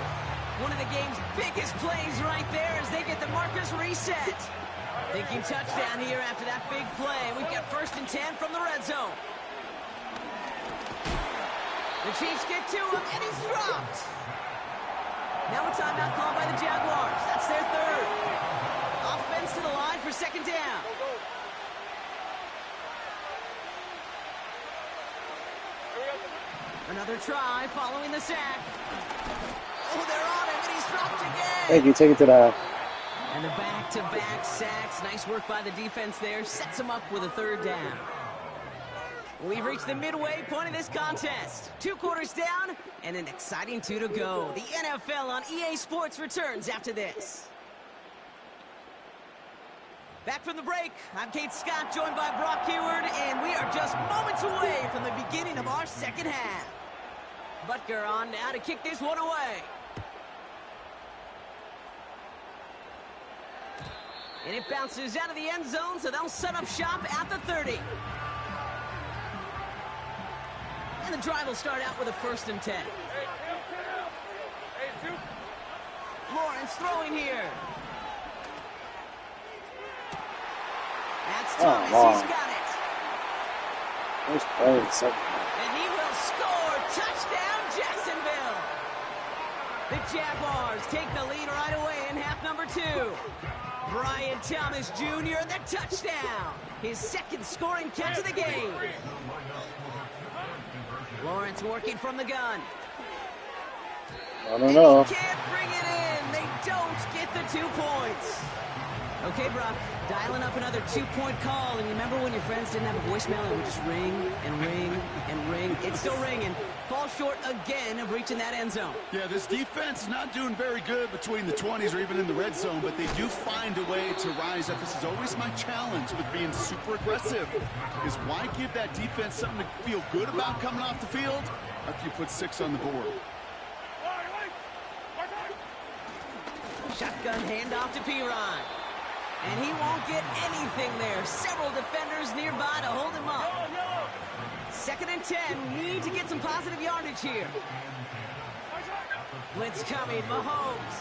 One of the game's biggest plays right there as they get the markers reset. Thinking touchdown here after that big play. We've got 1st and 10 from the red zone. The Chiefs get to him, and he's dropped. Now a timeout called by the Jaguars. That's their 3rd. Offense to the line for 2nd down. Another try following the sack. Oh, they're on him, and he's dropped again. Hey, you take it to the... And the back-to-back sacks. Nice work by the defense there. Sets him up with a 3rd down. We've reached the midway point of this contest. 2 quarters down, and an exciting 2 to go. The NFL on EA Sports returns after this. Back from the break, I'm Kate Scott, joined by Brock Heward, and we are just moments away from the beginning of our 2nd half. Butker on now to kick this one away. And it bounces out of the end zone, so they'll set up shop at the 30. And the drive will start out with a 1st and 10. Lawrence throwing here. That's Thomas, he's got it. First play, 2nd. And he will score. Touchdown, Jacksonville. The Jaguars take the lead right away in half number 2. Brian Thomas Jr., the touchdown. His 2nd scoring catch of the game. Lawrence working from the gun. I don't know. He can't bring it in. They don't get the 2 points. Okay, Brock, dialing up another 2-point call. And you remember when your friends didn't have a voicemail and it would just ring and ring and ring? It's still ringing. Falls short again of reaching that end zone. Yeah, this defense is not doing very good between the 20s or even in the red zone, but they do find a way to rise up. This is always my challenge with being super aggressive, is why give that defense something to feel good about coming off the field after you put 6 on the board. Shotgun handoff to Piron. And he won't get anything there. Several defenders nearby to hold him up. 2nd and 10. Need to get some positive yardage here. Blitz coming. Mahomes.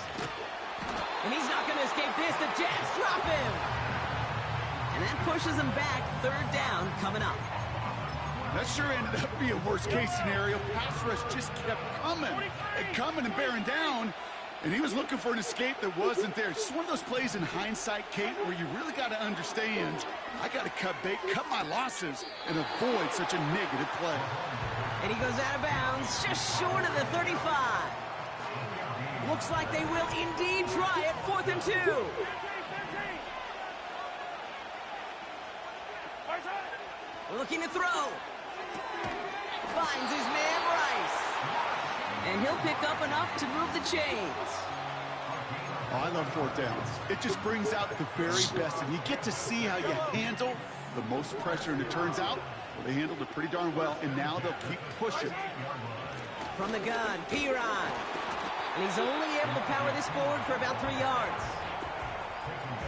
And he's not going to escape this. The Jets drop him. And that pushes him back. 3rd down coming up. That sure ended up being a worst-case scenario. Pass rush just kept coming and bearing down. And he was looking for an escape that wasn't there. It's just one of those plays in hindsight, Kate, where you really got to understand, I got to cut my losses and avoid such a negative play. And he goes out of bounds, just short of the 35. Looks like they will indeed try it. 4th and 2. Looking to throw. Finds his man, Rice. And he'll pick up enough to move the chains. Oh, I love 4th downs. It just brings out the very best, and you get to see how you handle the most pressure, and it turns out, well, they handled it pretty darn well, and now they'll keep pushing. From the gun, Piron. And he's only able to power this forward for about 3 yards.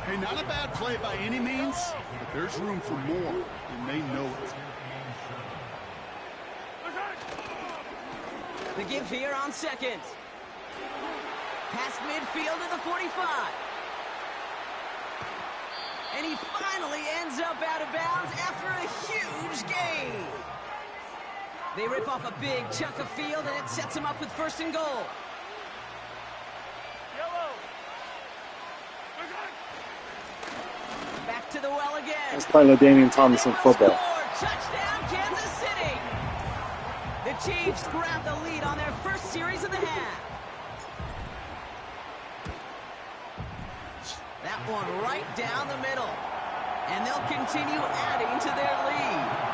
Hey, not a bad play by any means, but there's room for more, and they know it. The give here on second. Past midfield to the 45. And he finally ends up out of bounds after a huge gain. They rip off a big chunk of field, and it sets him up with first and goal. Back to the well again. Let's play LaDainian Tomlinson football. Touchdown, Kansas City. The Chiefs grab the lead on their first series of the half. That one right down the middle. And they'll continue adding to their lead.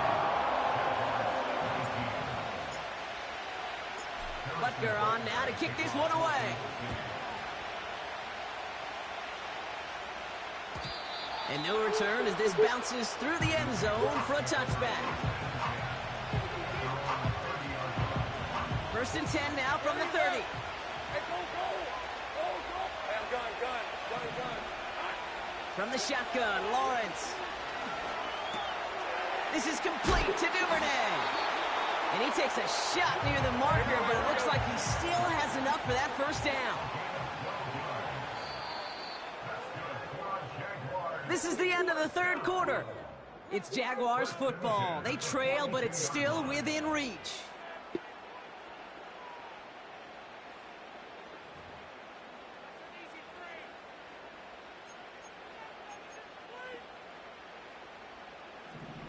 Butker on now to kick this one away. And no return as this bounces through the end zone for a touchback. First and 10 now from the 30. From the shotgun, Lawrence. This is complete to Duvernay. And he takes a shot near the marker, but it looks like he still has enough for that first down. This is the end of the third quarter. It's Jaguars football. They trail, but it's still within reach.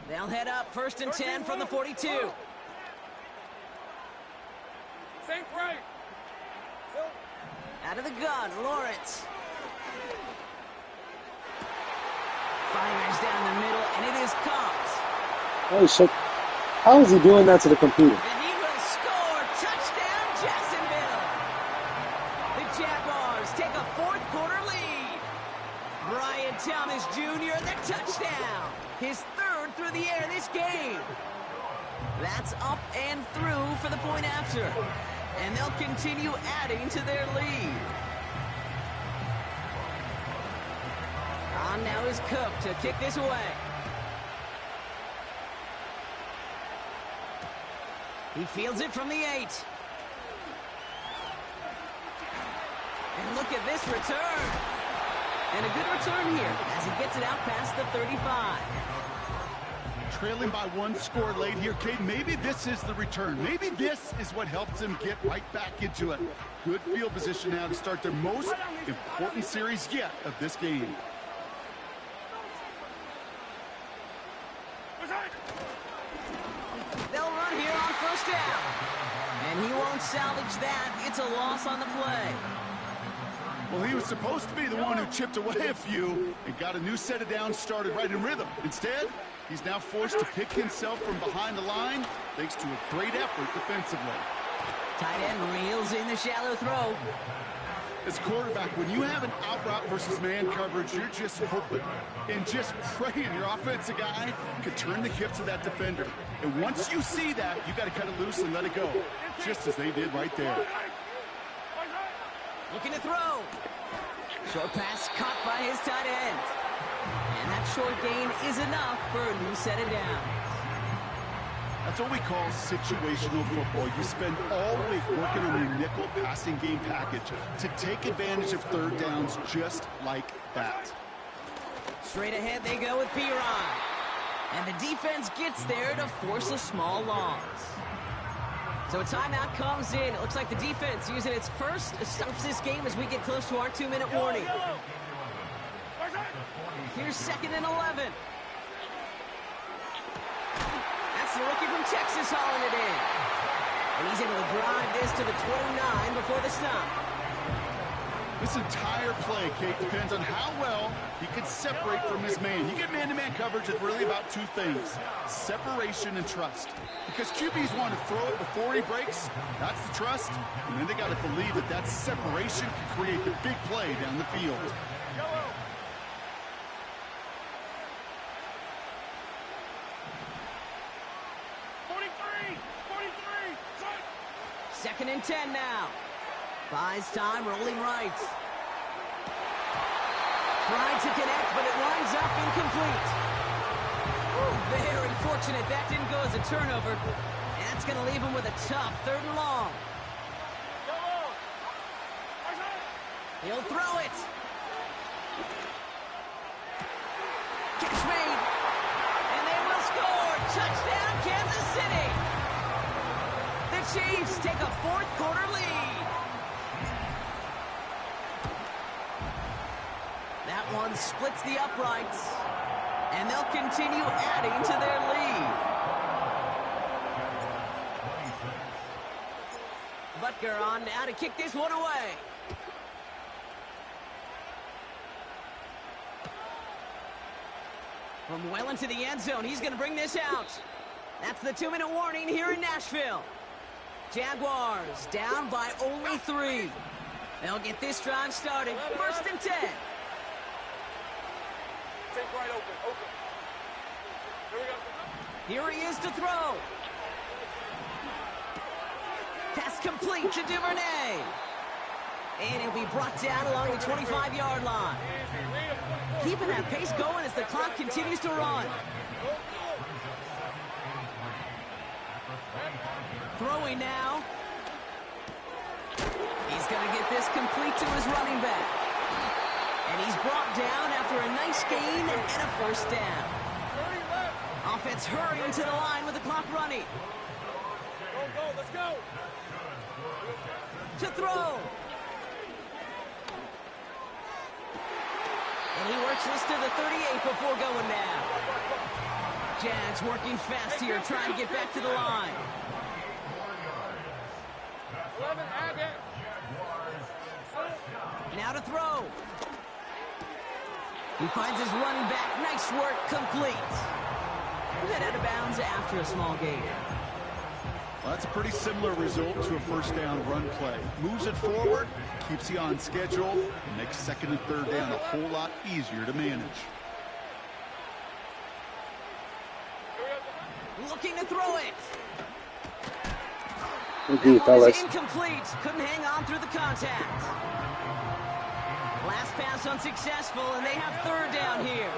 They'll head up first and 10 from the 42. Same right. Out of the gun, Lawrence. Fires down the middle, and it is caught. Holy shit. How is he doing that to the computer? And he will score. Touchdown, Jacksonville. The Jaguars take a fourth quarter lead. Brian Thomas Jr., the touchdown. His third through the air this game. That's up and through for the point after. And they'll continue adding to their lead. On now is Cook to kick this away. He fields it from the 8. And look at this return. And a good return here as he gets it out past the 35. Trailing by one score late here, Kate. Maybe this is the return. Maybe this is what helps them get right back into it. Good field position now to start their most important series yet of this game. They'll run here on first down. And he won't salvage that. It's a loss on the play. Well, he was supposed to be the one who chipped away a few and got a new set of downs started right in rhythm. Instead, he's now forced to pick himself from behind the line thanks to a great effort defensively. Tight end reels in the shallow throw. As quarterback, when you have an out route versus man coverage, you're just hoping and just praying your offensive guy could turn the hips of that defender. And once you see that, you got to cut it loose and let it go, just as they did right there. Looking to throw. Short pass caught by his tight end. And that short gain is enough for a new set of downs. That's what we call situational football. You spend all week working on your nickel passing game package to take advantage of third downs just like that. Straight ahead they go with Piron. And the defense gets there to force a small loss. So a timeout comes in. It looks like the defense using its first stops this game as we get close to our 2-minute warning. Here's 2nd and 11. That's the rookie from Texas hauling it in. And he's able to drive this to the 29 before the stop. This entire play, Kate, depends on how well he can separate from his man. You get man-to-man coverage, it's really about two things: separation and trust. Because QBs want to throw it before he breaks, that's the trust, and then they got to believe that that separation can create the big play down the field. Second and 10 now. Buys time, rolling right. Trying to connect, but it winds up incomplete. Ooh, very fortunate that didn't go as a turnover. That's going to leave him with a tough 3rd and long. He'll throw it. Catch made. And they will score. Touchdown, Kansas City. The Chiefs take a 4th quarter lead. That one splits the uprights. And they'll continue adding to their lead. Butker on now to kick this one away. From well into the end zone, he's going to bring this out. That's the 2-minute warning here in Nashville. Jaguars down by only 3. They'll get this drive started. 1st and 10. Take right open. Here we go. Here he is to throw. Pass complete to Duvernay. And he'll be brought down along the 25-yard line. Keeping that pace going as the clock continues to run. Throwing now. He's going to get this complete to his running back. And he's brought down after a nice gain and a 1st down. Offense hurrying to the line with the clock running. Go, let's go. To throw. And he works this to the 38 before going now. Jags working fast here, trying to get back to the line. 11, add it. Now to throw. He finds his running back. Nice work, complete. Head out of bounds after a small gain. Well, that's a pretty similar result to a 1st down run play. Moves it forward, keeps you on schedule, and makes 2nd and 3rd down a whole lot easier to manage. Looking to throw it. Indeed, That one is fellas. incomplete. Couldn't hang on through the contact. Last pass unsuccessful, and they have 3rd down here.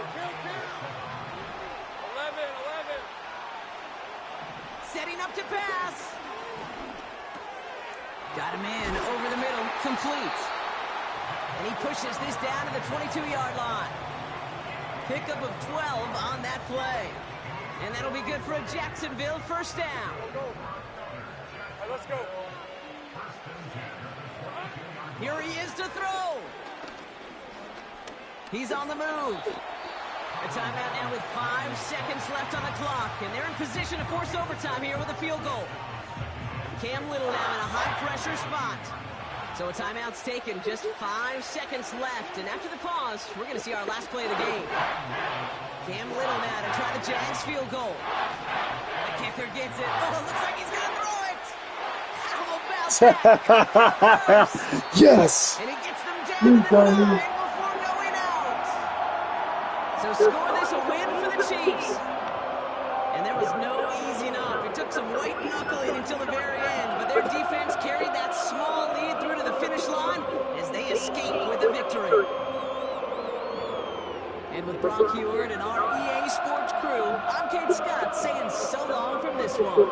11. Setting up to pass. Got him in over the middle, complete. And he pushes this down to the 22-yard line. Pickup of 12 on that play. And that'll be good for a Jacksonville 1st down. Let's go. Here he is to throw. He's on the move. A timeout now with 5 seconds left on the clock, and they're in position to force overtime here with a field goal. Cam Little now in a high-pressure spot. So a timeout's taken, just 5 seconds left, and after the pause, we're going to see our last play of the game. Cam Little now to try the Jags field goal. The kicker gets it. Oh, looks like he's going to throw it. How about that? Yes. And he gets them down to the 9 before going out. So score this a win for the Chiefs. And there was no easing up. It took some white knuckling until the very end, but their defense carried that small lead through to the finish line as they escape with a victory. And with Brock Heward and our EA Sports crew, I'm Kate Scott saying so long from this one.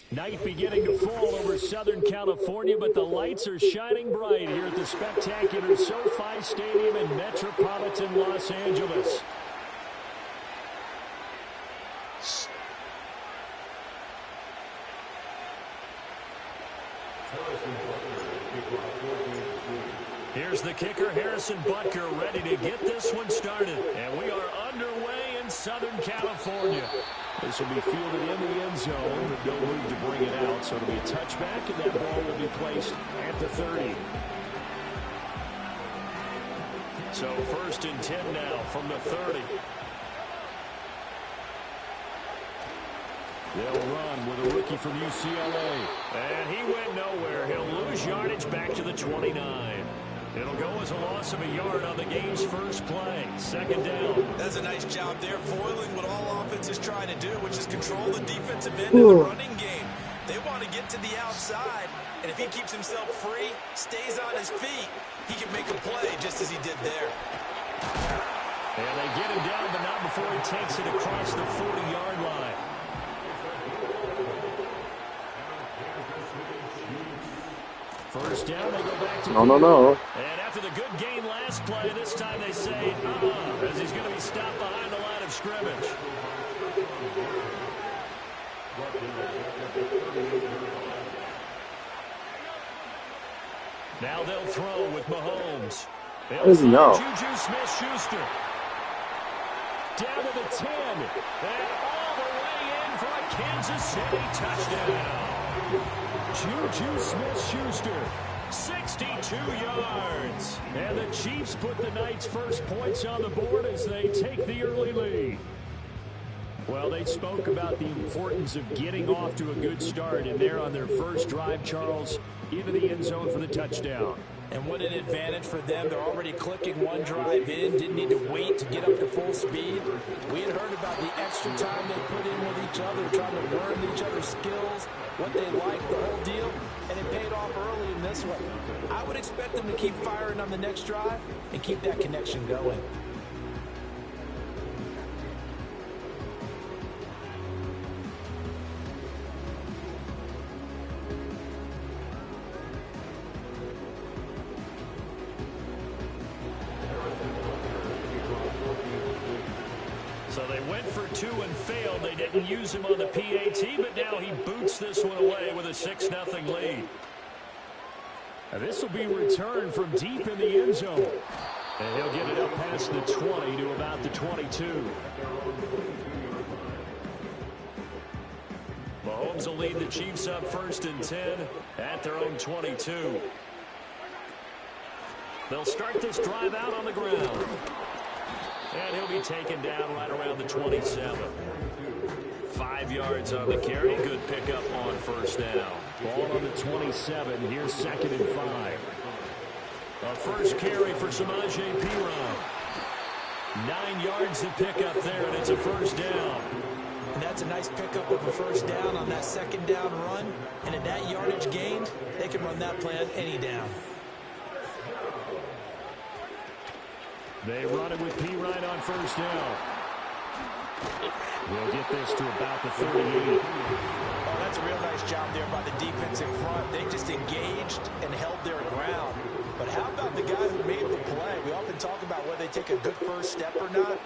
Night beginning to fall over Southern California, but the lights are shining bright here at the spectacular SoFi Stadium in metropolitan Los Angeles. Here's the kicker, Harrison Butker, ready to get this one started. And we are underway in Southern California. This will be fielded in the end zone, but no move to bring it out. So it'll be a touchback, and that ball will be placed at the 30. So 1st and 10 now from the 30. They'll run with a rookie from UCLA. And he went nowhere. He'll lose yardage back to the 29. It'll go as a loss of a yard on the game's first play. 2nd down. That's a nice job there, foiling what all offense is trying to do, which is control the defensive end of the running game. They want to get to the outside, and if he keeps himself free, stays on his feet, he can make a play just as he did there. And they get him down, but not before he takes it across the 40-yard line. First down, they go back to No. And after the good gain last play, this time they say, as he's going to be stopped behind the line of scrimmage. Now they'll throw with Mahomes. No. Juju Smith-Schuster. Down to the 10. And all the way in for a Kansas City touchdown. Juju Smith-Schuster, 62 yards. And the Chiefs put the night's first points on the board as they take the early lead. Well, they spoke about the importance of getting off to a good start, and they're on their first drive, Charles, into the end zone for the touchdown. And what an advantage for them. They're already clicking one drive in, didn't need to wait to get up to full speed. We had heard about the extra time they put in with each other, trying to learn each other's skills, what they liked, the whole deal, and it paid off early in this one. I would expect them to keep firing on the next drive and keep that connection going. So they went for 2 and failed. They didn't use him on the PAT, but now he boots this one away with a 6-0 lead. Now this will be returned from deep in the end zone. And he'll get it up past the 20 to about the 22. Mahomes will lead the Chiefs up 1st and 10 at their own 22. They'll start this drive out on the ground. And he'll be taken down right around the 27. 5 yards on the carry. Good pickup on first down. Ball on the 27. Here's 2nd and 5. A first carry for Samaje Perine. 9 yards to pick up there, and it's a first down. And that's a nice pickup of a first down on that 2nd down run. And at that yardage gained, they can run that play on any down. They run it with Perine on first down. We'll get this to about the 38. Oh, that's a real nice job there by the defense in front. They just engaged and held their ground. But how about the guy who made the play? We often talk about whether they take a good first step or not.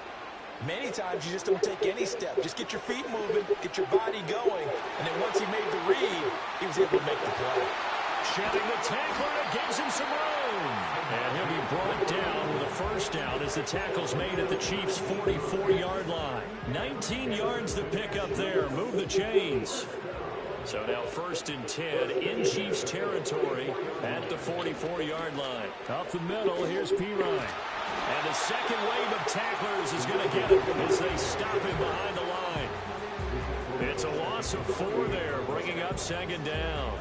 Many times you just don't take any step. Just get your feet moving, get your body going, and then once he made the read, he was able to make the play. Shedding the tackler, and it gives him some room. And he'll be brought down with a first down as the tackle's made at the Chiefs' 44-yard line. 19 yards to pick up there. Move the chains. So now 1st and 10 in Chiefs territory at the 44-yard line. Up the middle, here's Perine. And the second wave of tacklers is going to get him as they stop him behind the line. It's a loss of 4 there, bringing up 2nd down.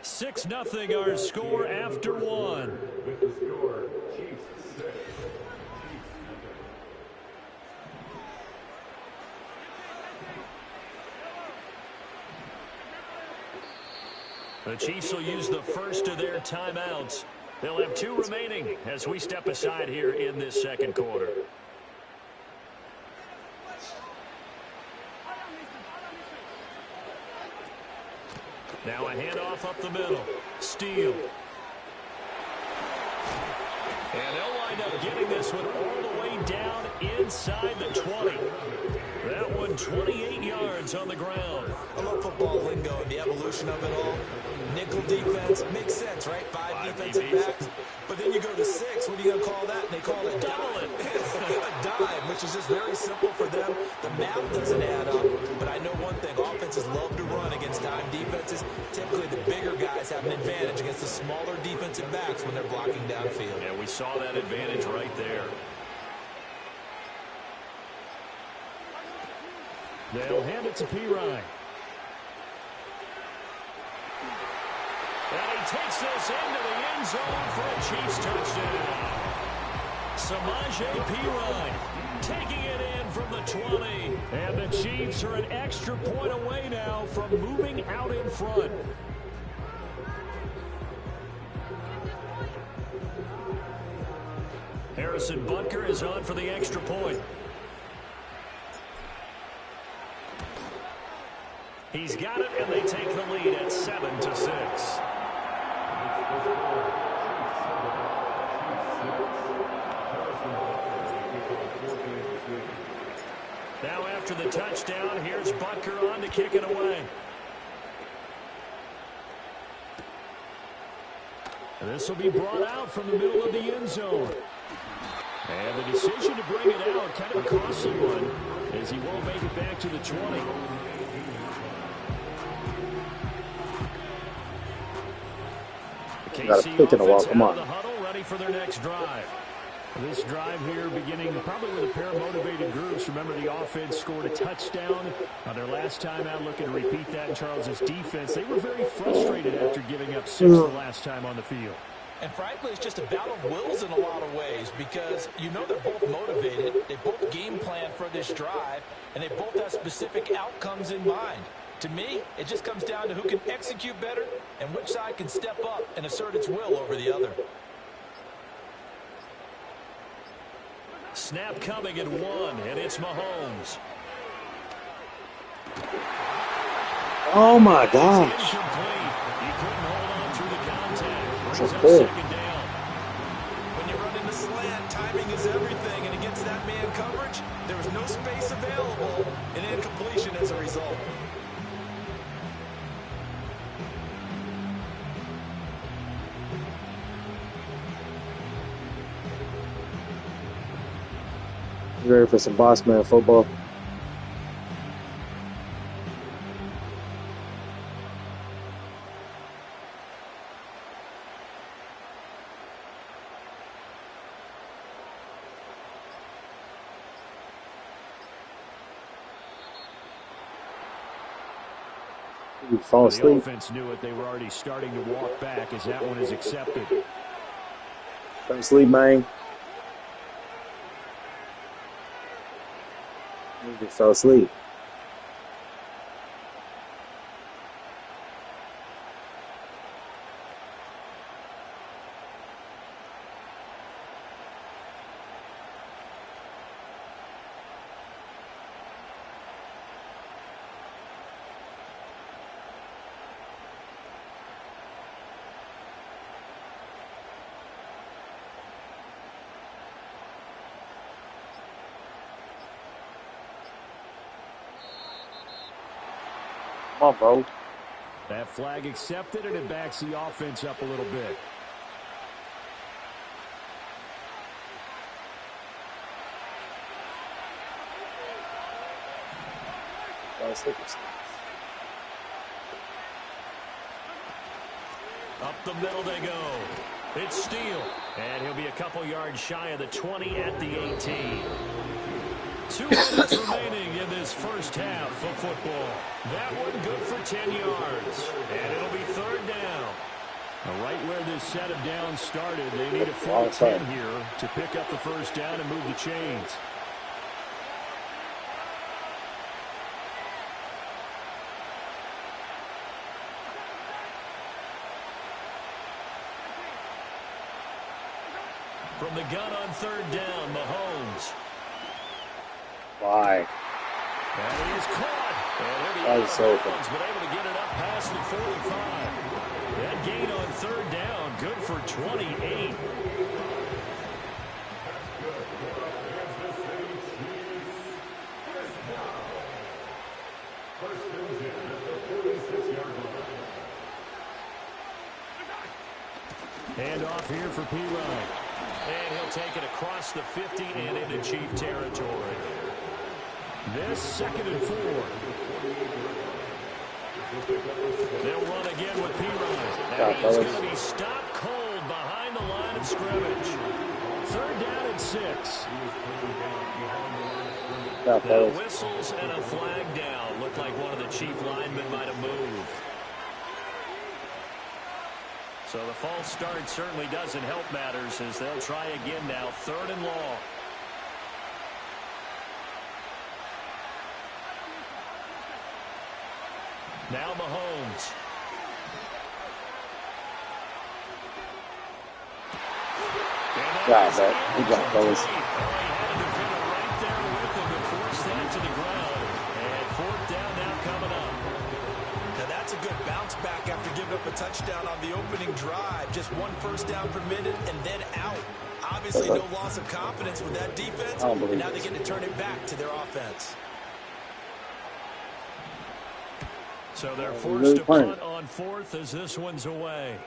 Six nothing our score after 1. With the score, Chiefs 6. The Chiefs will use the first of their timeouts. They'll have 2 remaining as we step aside here in this 2nd quarter. Now a handoff up the middle. Steele. And they'll wind up getting this one all the way down inside the 20. That one 28 yards on the ground. I love football lingo and the evolution of it all. Nickel defense makes sense, right? 5 defensive backs. But then you go to 6. What are you going to call that? And they call it dive. A dive, which is just very simple for them. The math doesn't add up. But I know one thing. Offenses love to run against dime defenses. Typically, the bigger guys have an advantage against the smaller defensive backs when they're blocking downfield. Yeah, we saw that advantage right there. They'll hand it to Perine. And he takes this into the end zone for a Chiefs touchdown. Samaje Perine taking it in from the 20. And the Chiefs are an extra point away now from moving out in front. Harrison Butker is on for the extra point. He's got it, and they take the lead at 7-6. Now after the touchdown, here's Butker on to kick it away. And this will be brought out from the middle of the end zone. And the decision to bring it out, kind of a costly one, as he won't make it back to the 20. Got a pick in a while. Come on. The huddle, ready for their next drive. This drive here beginning probably with a pair of motivated groups. Remember, the offense scored a touchdown on their last time out, looking to repeat that in Charles's defense. They were very frustrated after giving up 6 the last time on the field. And frankly, it's just a battle of wills in a lot of ways because you know they're both motivated, they both game plan for this drive, and they both have specific outcomes in mind. To me, it just comes down to who can execute better and which side can step up and assert its will over the other. Snap coming at 1, and it's Mahomes. Oh, my gosh. He couldn't hold on through the contact. That's Brings a up pull. 2nd down. When you run in the slant, timing is everything, and against that man coverage, there was no space available, and incompletion as a result. You ready for some boss man football? You fall The asleep. offense knew it. They were already starting to walk back as that one is accepted. Fall asleep, man. You just fell asleep. Come on, bro. That flag accepted, and it backs the offense up a little bit. Up the middle they go. It's Steele. And he'll be a couple yards shy of the 20 at the 18. 2 minutes remaining in this first half of football. That one good for 10 yards. And it'll be third down. Now, right where this set of downs started, they need a full 10 here to pick up the first down and move the chains. From the gun on third down, Mahomes. Why? And he is caught. That is so open. But able to get it up past the 45. That gain on third down, good for 28. Hand off here for P-Ryan. And he'll take it across the 50 and into Chief territory. This 2nd and 4. They'll run again with P-Ryan. And he's going to be stopped cold behind the line of scrimmage. 3rd down and 6. Now whistles and a flag down. Looked like one of the Chief linemen might have moved. So the false start certainly doesn't help matters as they'll try again now. 3rd and long. Now Mahomes. Yeah, but good job, fellas. He had a defender right there with him to force that to the ground. And 4th down now coming up. Now that's a good bounce back after giving up a touchdown on the opening drive. Just 1 first down per minute and then out. Obviously no loss of confidence with that defense. And now they get to turn it back to their offense. So they're forced to punt on 4th as this one's away.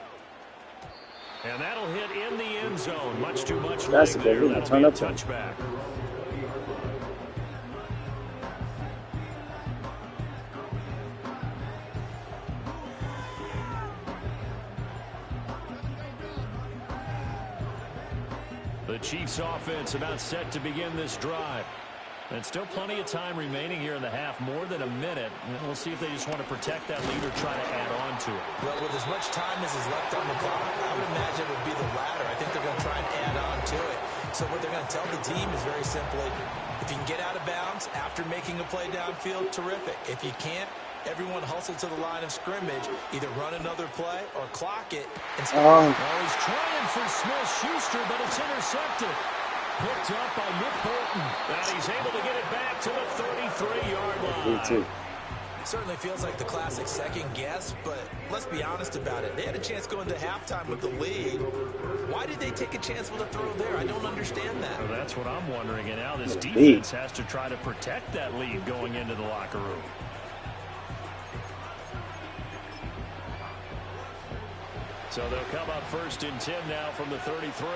And that'll hit in the end zone. Much too much leg there. That'll be a touchback. The Chiefs offense about set to begin this drive. And still plenty of time remaining here in the half, more than a minute. We'll see if they just want to protect that lead or try to add on to it. Well, with as much time as is left on the clock, I would imagine it would be the latter. I think they're going to try and add on to it. So what they're going to tell the team is very simply, if you can get out of bounds after making a play downfield, terrific. If you can't, everyone hustle to the line of scrimmage, either run another play or clock it. And well, he's trying for Smith-Schuster, but it's intercepted. Picked up by Nick Bolton. And he's able to get it back to the 33-yard line. It certainly feels like the classic second guess, but let's be honest about it. They had a chance going to halftime with the lead. Why did they take a chance with a throw there? I don't understand that. Well, that's what I'm wondering. And now this defense has to try to protect that lead going into the locker room. So they'll come up 1st and 10 now from the 33.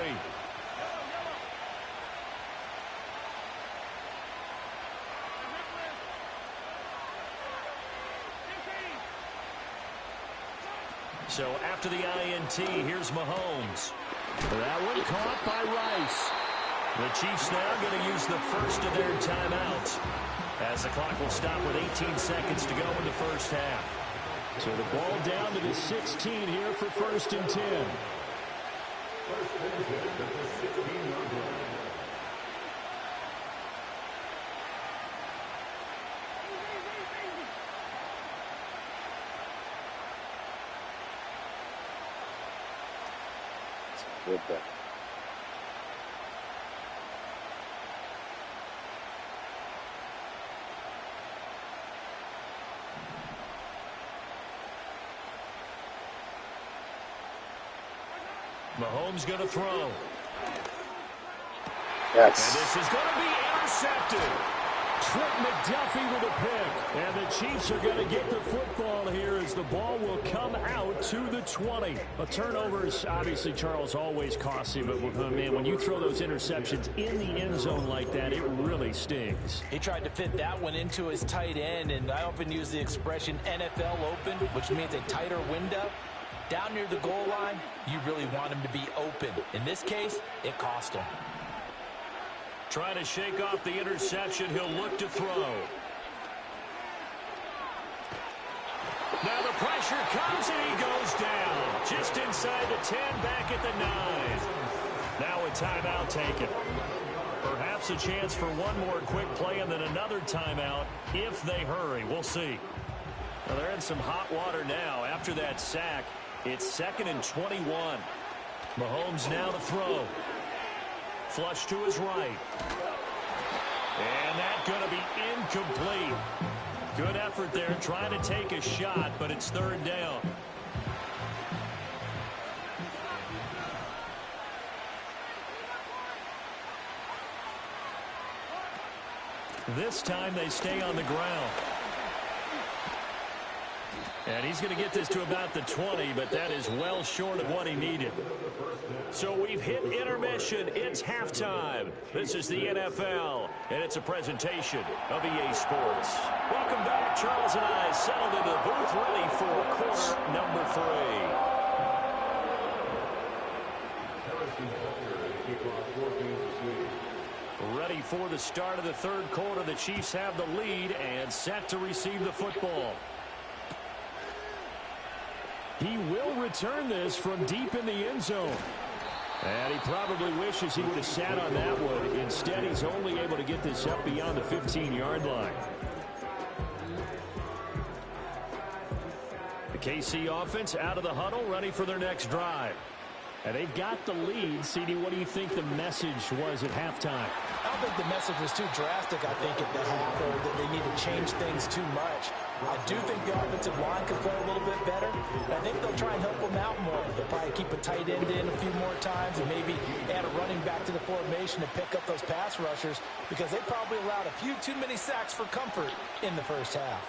So after the INT, here's Mahomes. That one caught by Rice. The Chiefs now going to use the first of their timeouts as the clock will stop with 18 seconds to go in the first half. So the ball down to the 16 here for 1st and 10. Good there. Mahomes going to throw. Yes. And this is going to be intercepted. Trent McDuffie with a pick. And the Chiefs are going to get the football here as the ball will come out to the 20. A turnover is obviously, Charles, always costly. But, man, when you throw those interceptions in the end zone like that, it really stings. He tried to fit that one into his tight end, and I often use the expression NFL open, which means a tighter window. Down near the goal line, you really want him to be open. In this case, it cost him. Trying to shake off the interception. He'll look to throw. Now the pressure comes and he goes down. Just inside the 10, back at the 9. Now a timeout taken. Perhaps a chance for one more quick play and then another timeout if they hurry. We'll see. Well, they're in some hot water now. After that sack, it's 2nd and 21. Mahomes now to throw. Flush to his right. And that's going to be incomplete. Good effort there trying to take a shot, but it's 3rd down. This time they stay on the ground. And he's going to get this to about the 20, but that is well short of what he needed. So we've hit intermission. It's halftime. This is the NFL, and it's a presentation of EA Sports. Welcome back. Charles and I settled into the booth ready for quarter number 3. Ready for the start of the 3rd quarter. The Chiefs have the lead and set to receive the football. He will return this from deep in the end zone. And he probably wishes he would have sat on that one. Instead, he's only able to get this up beyond the 15-yard line. The KC offense out of the huddle, ready for their next drive. And they've got the lead. CD, what do you think the message was at halftime? I don't think the message was too drastic, I think, at the half, or that they need to change things too much. I do think the offensive line could play a little bit better. I think they'll try and help them out more. They'll probably keep a tight end in a few more times and maybe add a running back to the formation to pick up those pass rushers because they probably allowed a few too many sacks for comfort in the first half.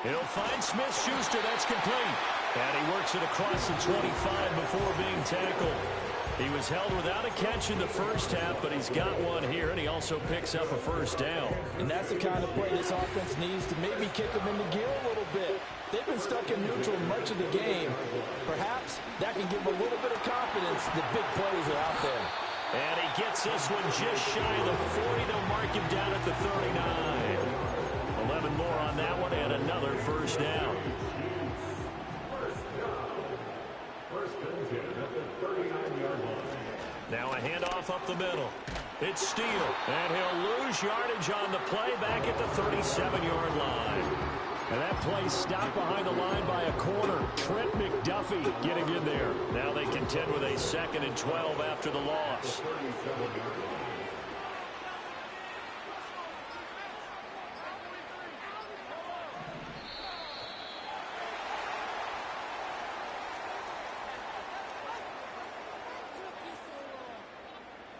He'll find Smith-Schuster. That's complete. And he works it across the 25 before being tackled. He was held without a catch in the first half, but he's got one here, and he also picks up a 1st down. And that's the kind of play this offense needs to maybe kick them into gear a little bit. They've been stuck in neutral much of the game. Perhaps that can give them a little bit of confidence. The big plays are out there. And he gets this one just shy of the 40. They'll mark him down at the 39. 11 more on that one, and another 1st down. Now a handoff up the middle. It's Steele, and he'll lose yardage on the play back at the 37-yard line. And that play stopped behind the line by a corner. Trent McDuffie getting in there. Now they contend with a 2nd and 12 after the loss.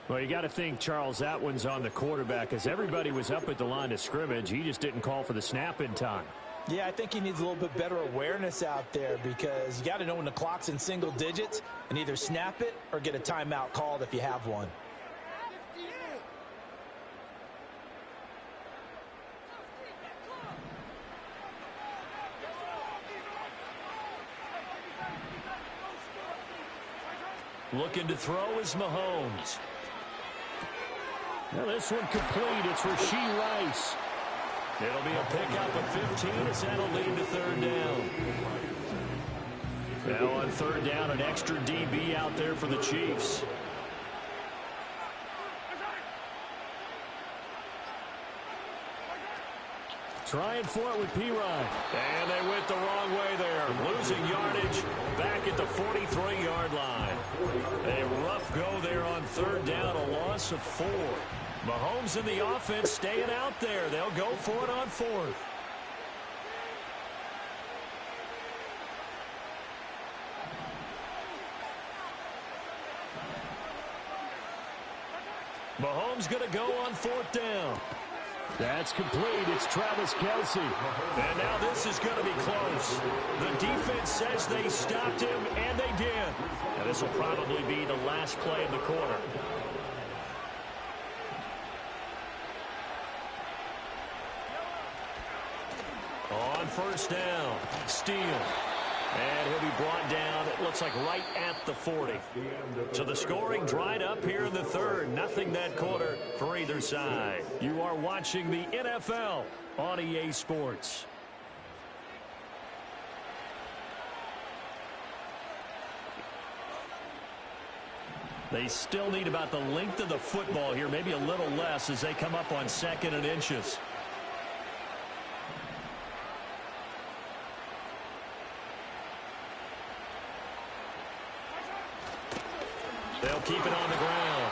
Well, you got to think, Charles, that one's on the quarterback as everybody was up at the line of scrimmage. He just didn't call for the snap in time. Yeah, I think he needs a little bit better awareness out there because you got to know when the clock's in single digits and either snap it or get a timeout called if you have one. Looking to throw is Mahomes. Now this one complete. It's Rashee Rice. It'll be a pickup of 15 as that'll lead to third down. Now on third down, an extra DB out there for the Chiefs. Trying for it with P-Ryan. And they went the wrong way there. Losing yardage back at the 43-yard line. A rough go there on third down, a loss of 4. Mahomes and the offense staying out there. They'll go for it on fourth. Mahomes going to go on fourth down. That's complete. It's Travis Kelce. And now this is going to be close. The defense says they stopped him, and they did. And this will probably be the last play of the quarter. On first down, Steele. And he'll be brought down, it looks like right at the 40. So the scoring dried up here in the third. Nothing that quarter for either side. You are watching the NFL on EA Sports. They still need about the length of the football here, maybe a little less as they come up on 2nd and inches. They'll keep it on the ground.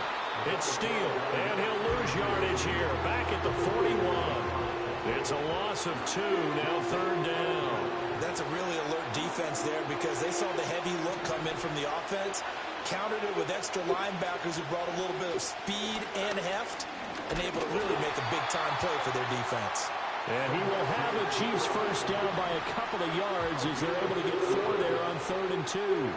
It's Steele, and he'll lose yardage here, back at the 41. It's a loss of 2, now third down. That's a really alert defense there because they saw the heavy look come in from the offense, countered it with extra linebackers who brought a little bit of speed and heft, and able to really make a big-time play for their defense. And he will have the Chiefs first down by a couple of yards as they're able to get 4 there on 3rd and 2.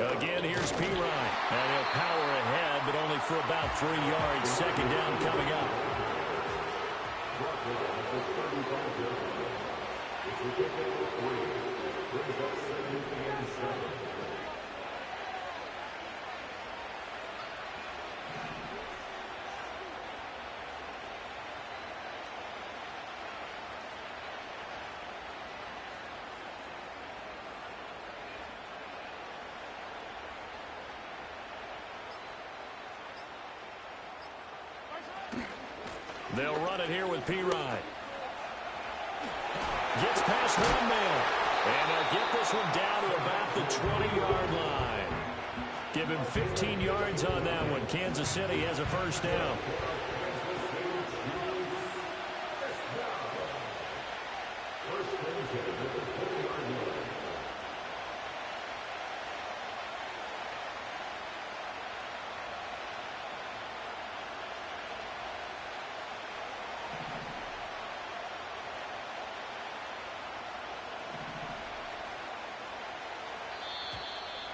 Again, here's P. Ryan. And he'll power ahead, but only for about 3 yards. 2nd down coming up. They'll run it here with P. Ryan. Gets past one man. And they'll get this one down to about the 20-yard line. Give him 15 yards on that one. Kansas City has a first down.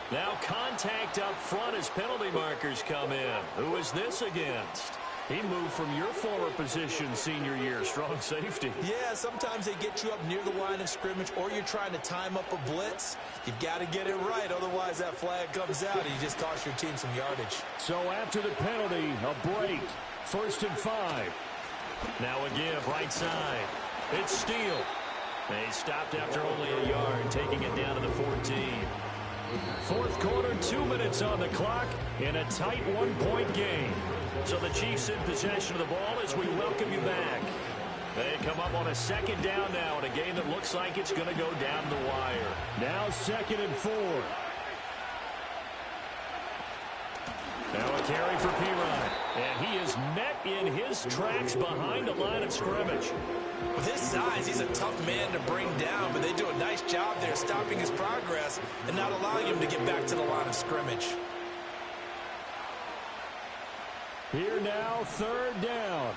Now contact up front as penalty markers come in. Who is this against? He moved from your former position senior year, strong safety. Yeah, sometimes they get you up near the line of scrimmage or you're trying to time up a blitz. You've got to get it right, otherwise that flag comes out and you just cost your team some yardage. So after the penalty, a break. 1st and 5. Now a give right side. It's Steele. They stopped after only a yard, taking it down to the 14. 4th quarter, 2 minutes on the clock in a tight 1-point game. So the Chiefs in possession of the ball as we welcome you back. They come up on a 2nd down now in a game that looks like it's going to go down the wire. Now 2nd and 4. Now a carry for P-Ryan. And he is met in his tracks behind the line of scrimmage. With his size, he's a tough man to bring down, but they do a nice job there stopping his progress and not allowing him to get back to the line of scrimmage. Here now, 3rd down.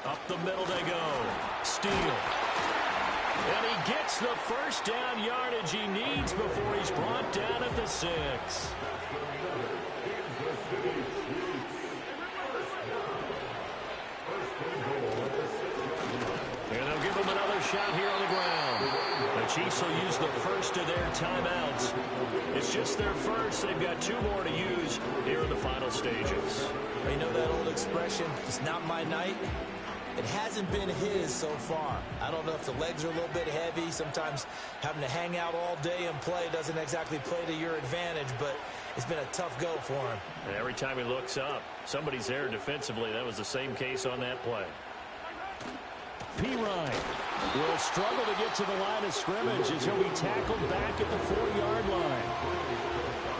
Up the middle they go. Steal. And he gets the first down yardage he needs before he's brought down at the 6. And they'll give him another shot here on the ground. The Chiefs will use the first of their timeouts. It's just their first. They've got 2 more to use here in the final stages. You know that old expression, it's not my night? It hasn't been his so far. I don't know if the legs are a little bit heavy. Sometimes having to hang out all day and play doesn't exactly play to your advantage, but it's been a tough go for him. And every time he looks up, somebody's there defensively. That was the same case on that play. Pirine will struggle to get to the line of scrimmage as he'll be tackled back at the 4-yard line.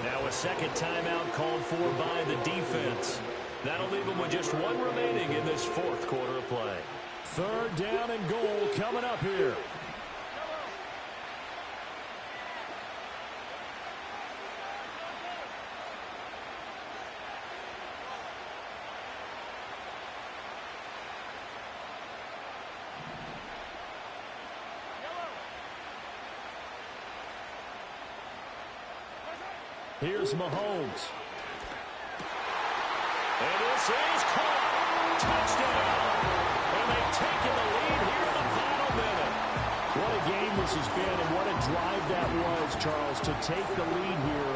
Now a second timeout called for by the defense. That'll leave him with just 1 remaining in this 4th quarter of play. 3rd down and goal coming up here. Here's Mahomes. And this is caught. Touchdown. And they've taken the lead here in the final minute. What a game this has been, and what a drive that was, Charles, to take the lead here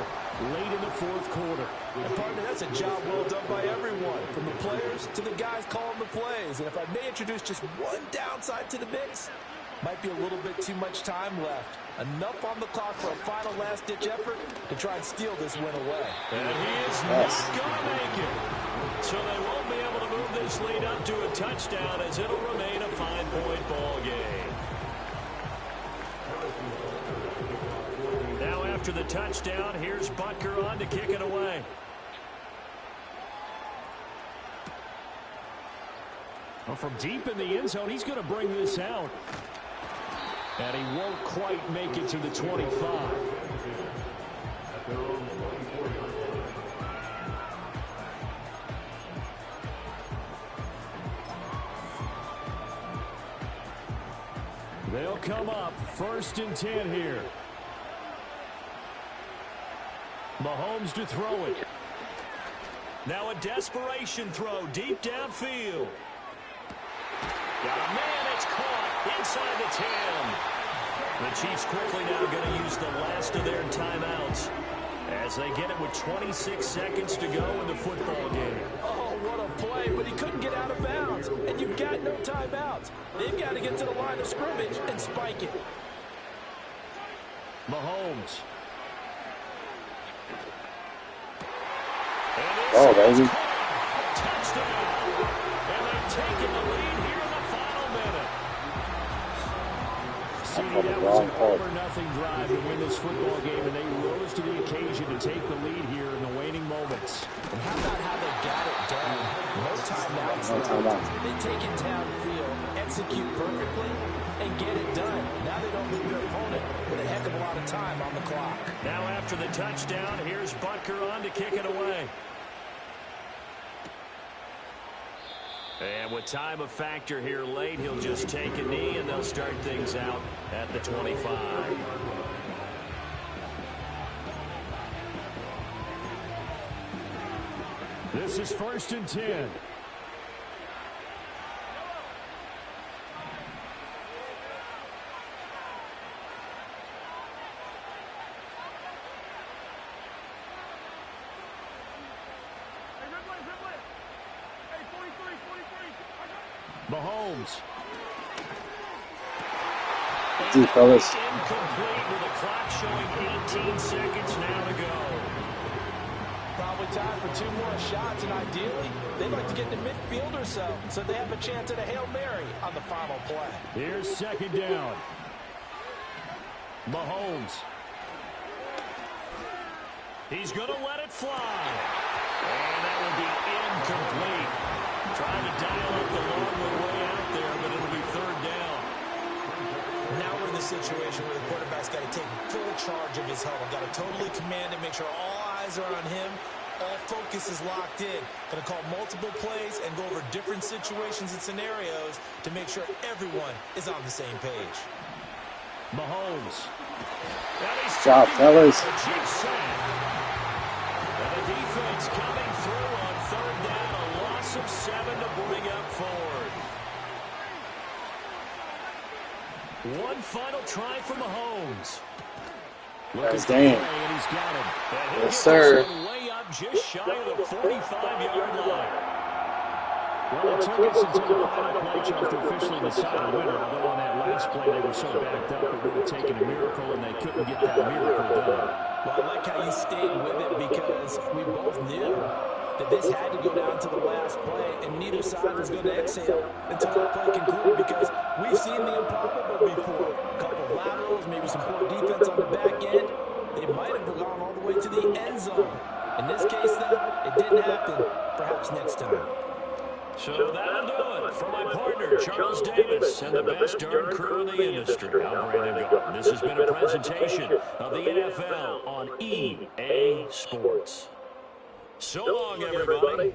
late in the 4th quarter. And partner, that's a job well done by everyone, from the players to the guys calling the plays. And if I may introduce just one downside to the mix, might be a little bit too much time left. Enough on the clock for a final last-ditch effort to try and steal this win away. And he is not going to make it. So they won't be able to move this lead up to a touchdown, as it'll remain a 5-point ball game. Now after the touchdown, here's Butker on to kick it away. Well, from deep in the end zone, he's going to bring this out. And he won't quite make it to the 25. They'll come up 1st and 10 here. Mahomes to throw it. Now a desperation throw deep downfield. Got a man, it's caught inside the 10. The Chiefs quickly now going to use the last of their timeouts as they get it with 26 seconds to go in the football game. Oh, what a play, but he couldn't get out of bounds. And you've got no timeouts. They've got to get to the line of scrimmage and spike it. Mahomes. Oh, baby. Touchdown. And they've taken the lead here in the final minute. See, that was an all-or-nothing drive to win this football game, and they rose to the occasion to take the lead here in the waning moments. And how about how they got it done? No timeouts. No timeouts. They take it downfield, execute perfectly, and get it done. Now they don't leave their opponent with a heck of a lot of time on the clock. Now after the touchdown, here's Butker on to kick it away. And with time a factor here late, he'll just take a knee, and they'll start things out at the 25. This is 1st and 10. Mahomes. Deep, fellas. Incomplete with the clock showing 18 seconds now to go. Probably time for 2 more shots, and ideally, they'd like to get to midfield or so they have a chance at a Hail Mary on the final play. Here's 2nd down. Mahomes. He's going to let it fly. And that will be incomplete. Trying to dial up the long way out there, but it'll be 3rd down. Now we're in the situation where the quarterback's got to take full charge of his huddle. Got to totally command it, make sure all eyes are on him, All focus is locked in. Going to call multiple plays and go over different situations and scenarios to make sure everyone is on the same page. Mahomes. Good job, fellas. And the defense coming through on third down. A loss of 7 to bring up fourth. One final try for Mahomes. That's damn. And he's got him. And Yes, sir. Way up just shy of the 45-yard line. Well, it took us until the final play, Charles, to officially decide the winner. Although on that last play they were so backed up, it would have taken a miracle, and they couldn't get that miracle done. Well, I like how you stayed with it because we both knew that this had to go down to the last play, and neither side was going to exhale until that play concluded because we've seen the improbable before. A couple of laterals, maybe some poor defense on the back end. They might have gone all the way to the end zone. In this case, though, it didn't happen. Perhaps next time. So that'll do it for my partner, Charles Davis, and the best darn crew in the industry. I'm Brandon Garden. This has been a presentation of the NFL on EA Sports. So long, everybody.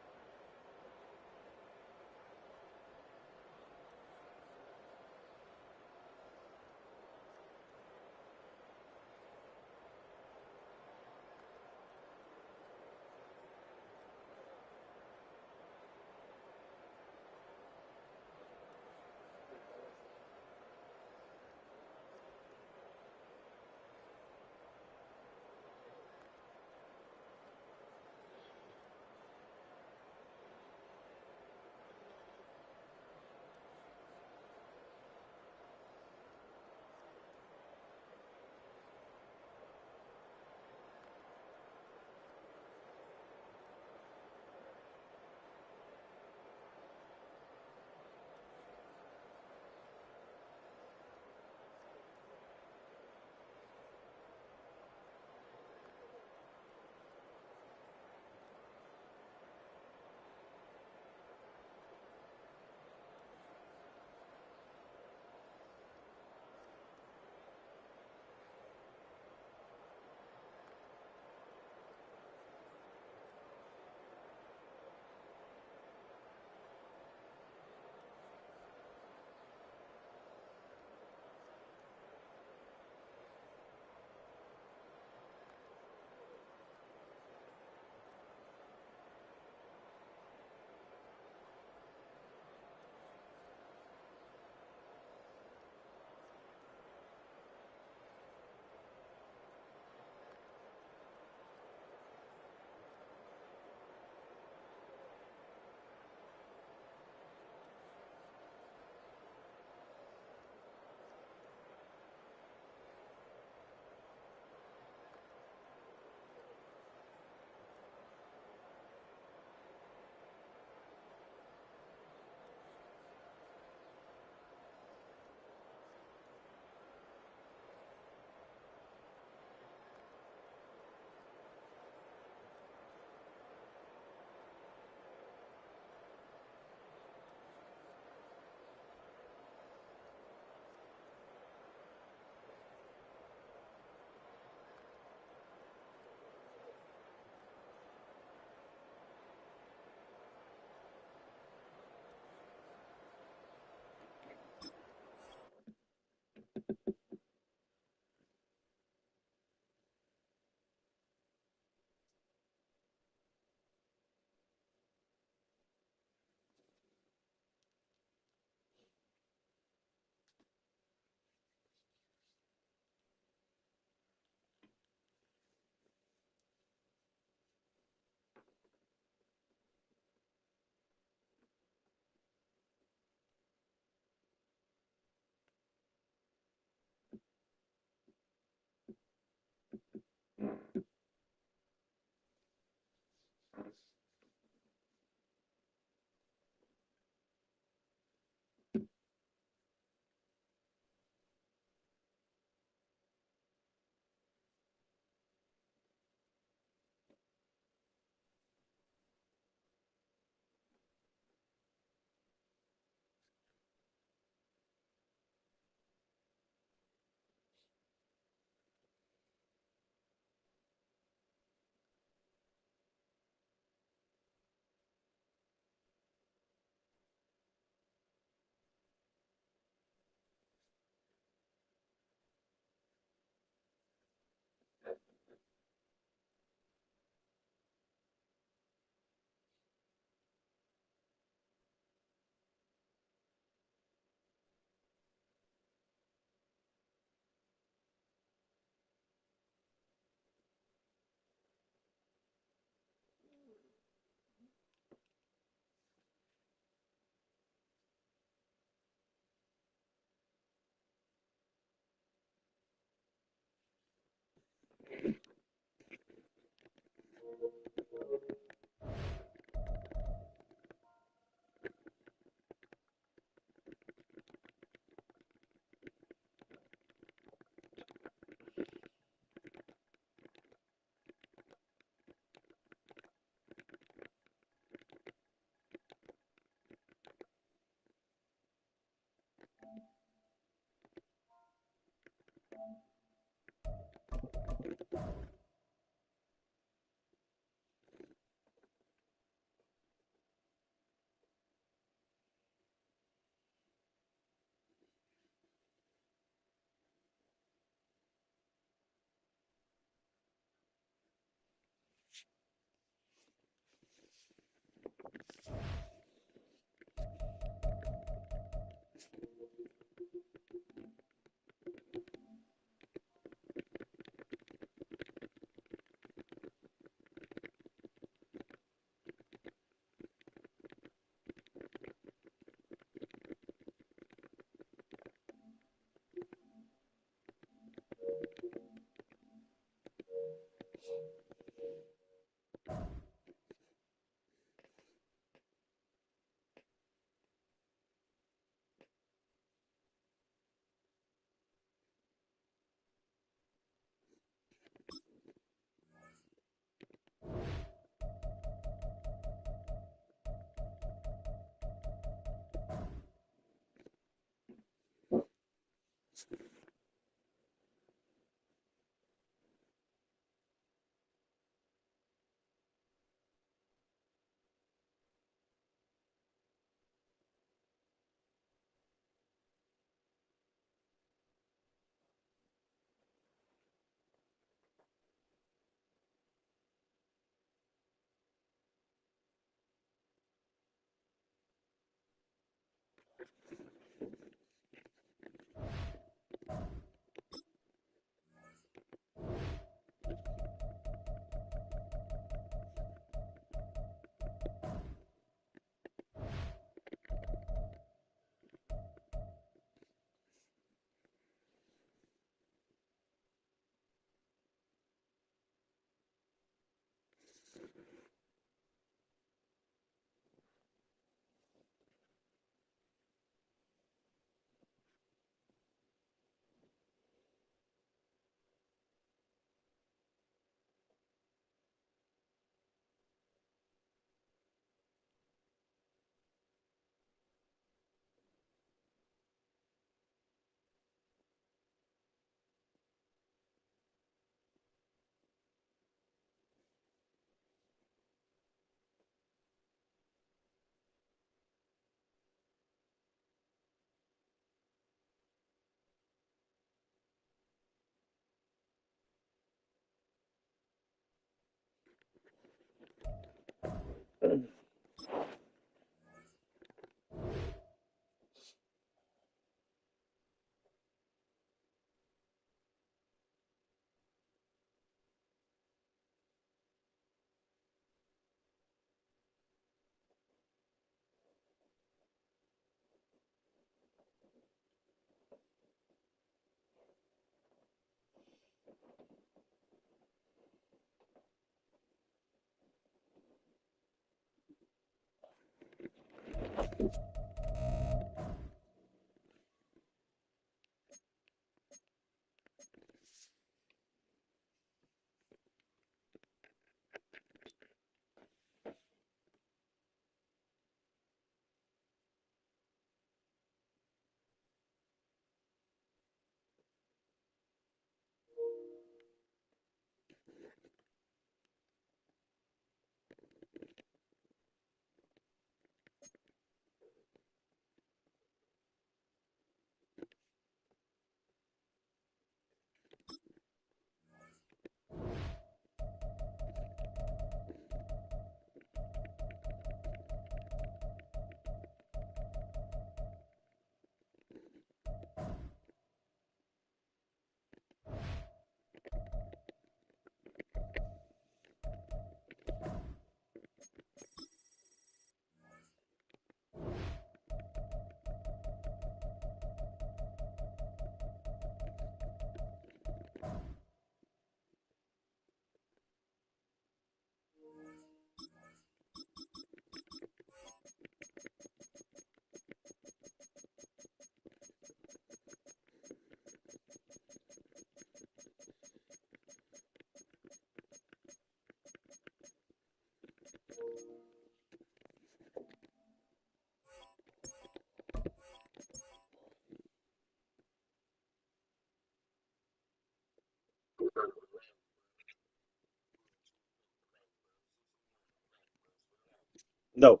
No,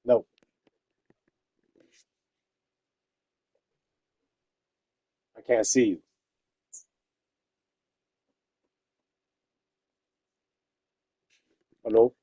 no, I can't see you. Hello?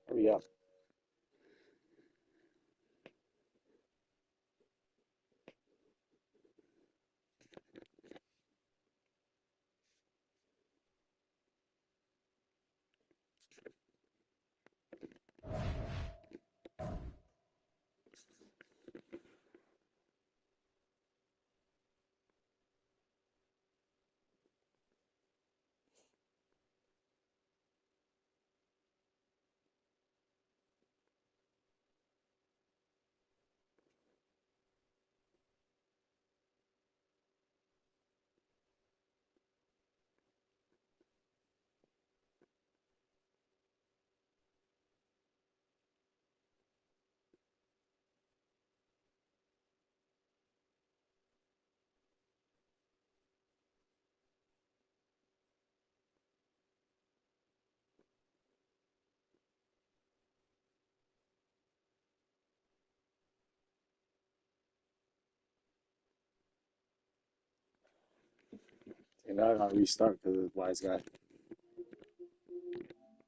Hurry up. And now I gotta restart because of the wise guy.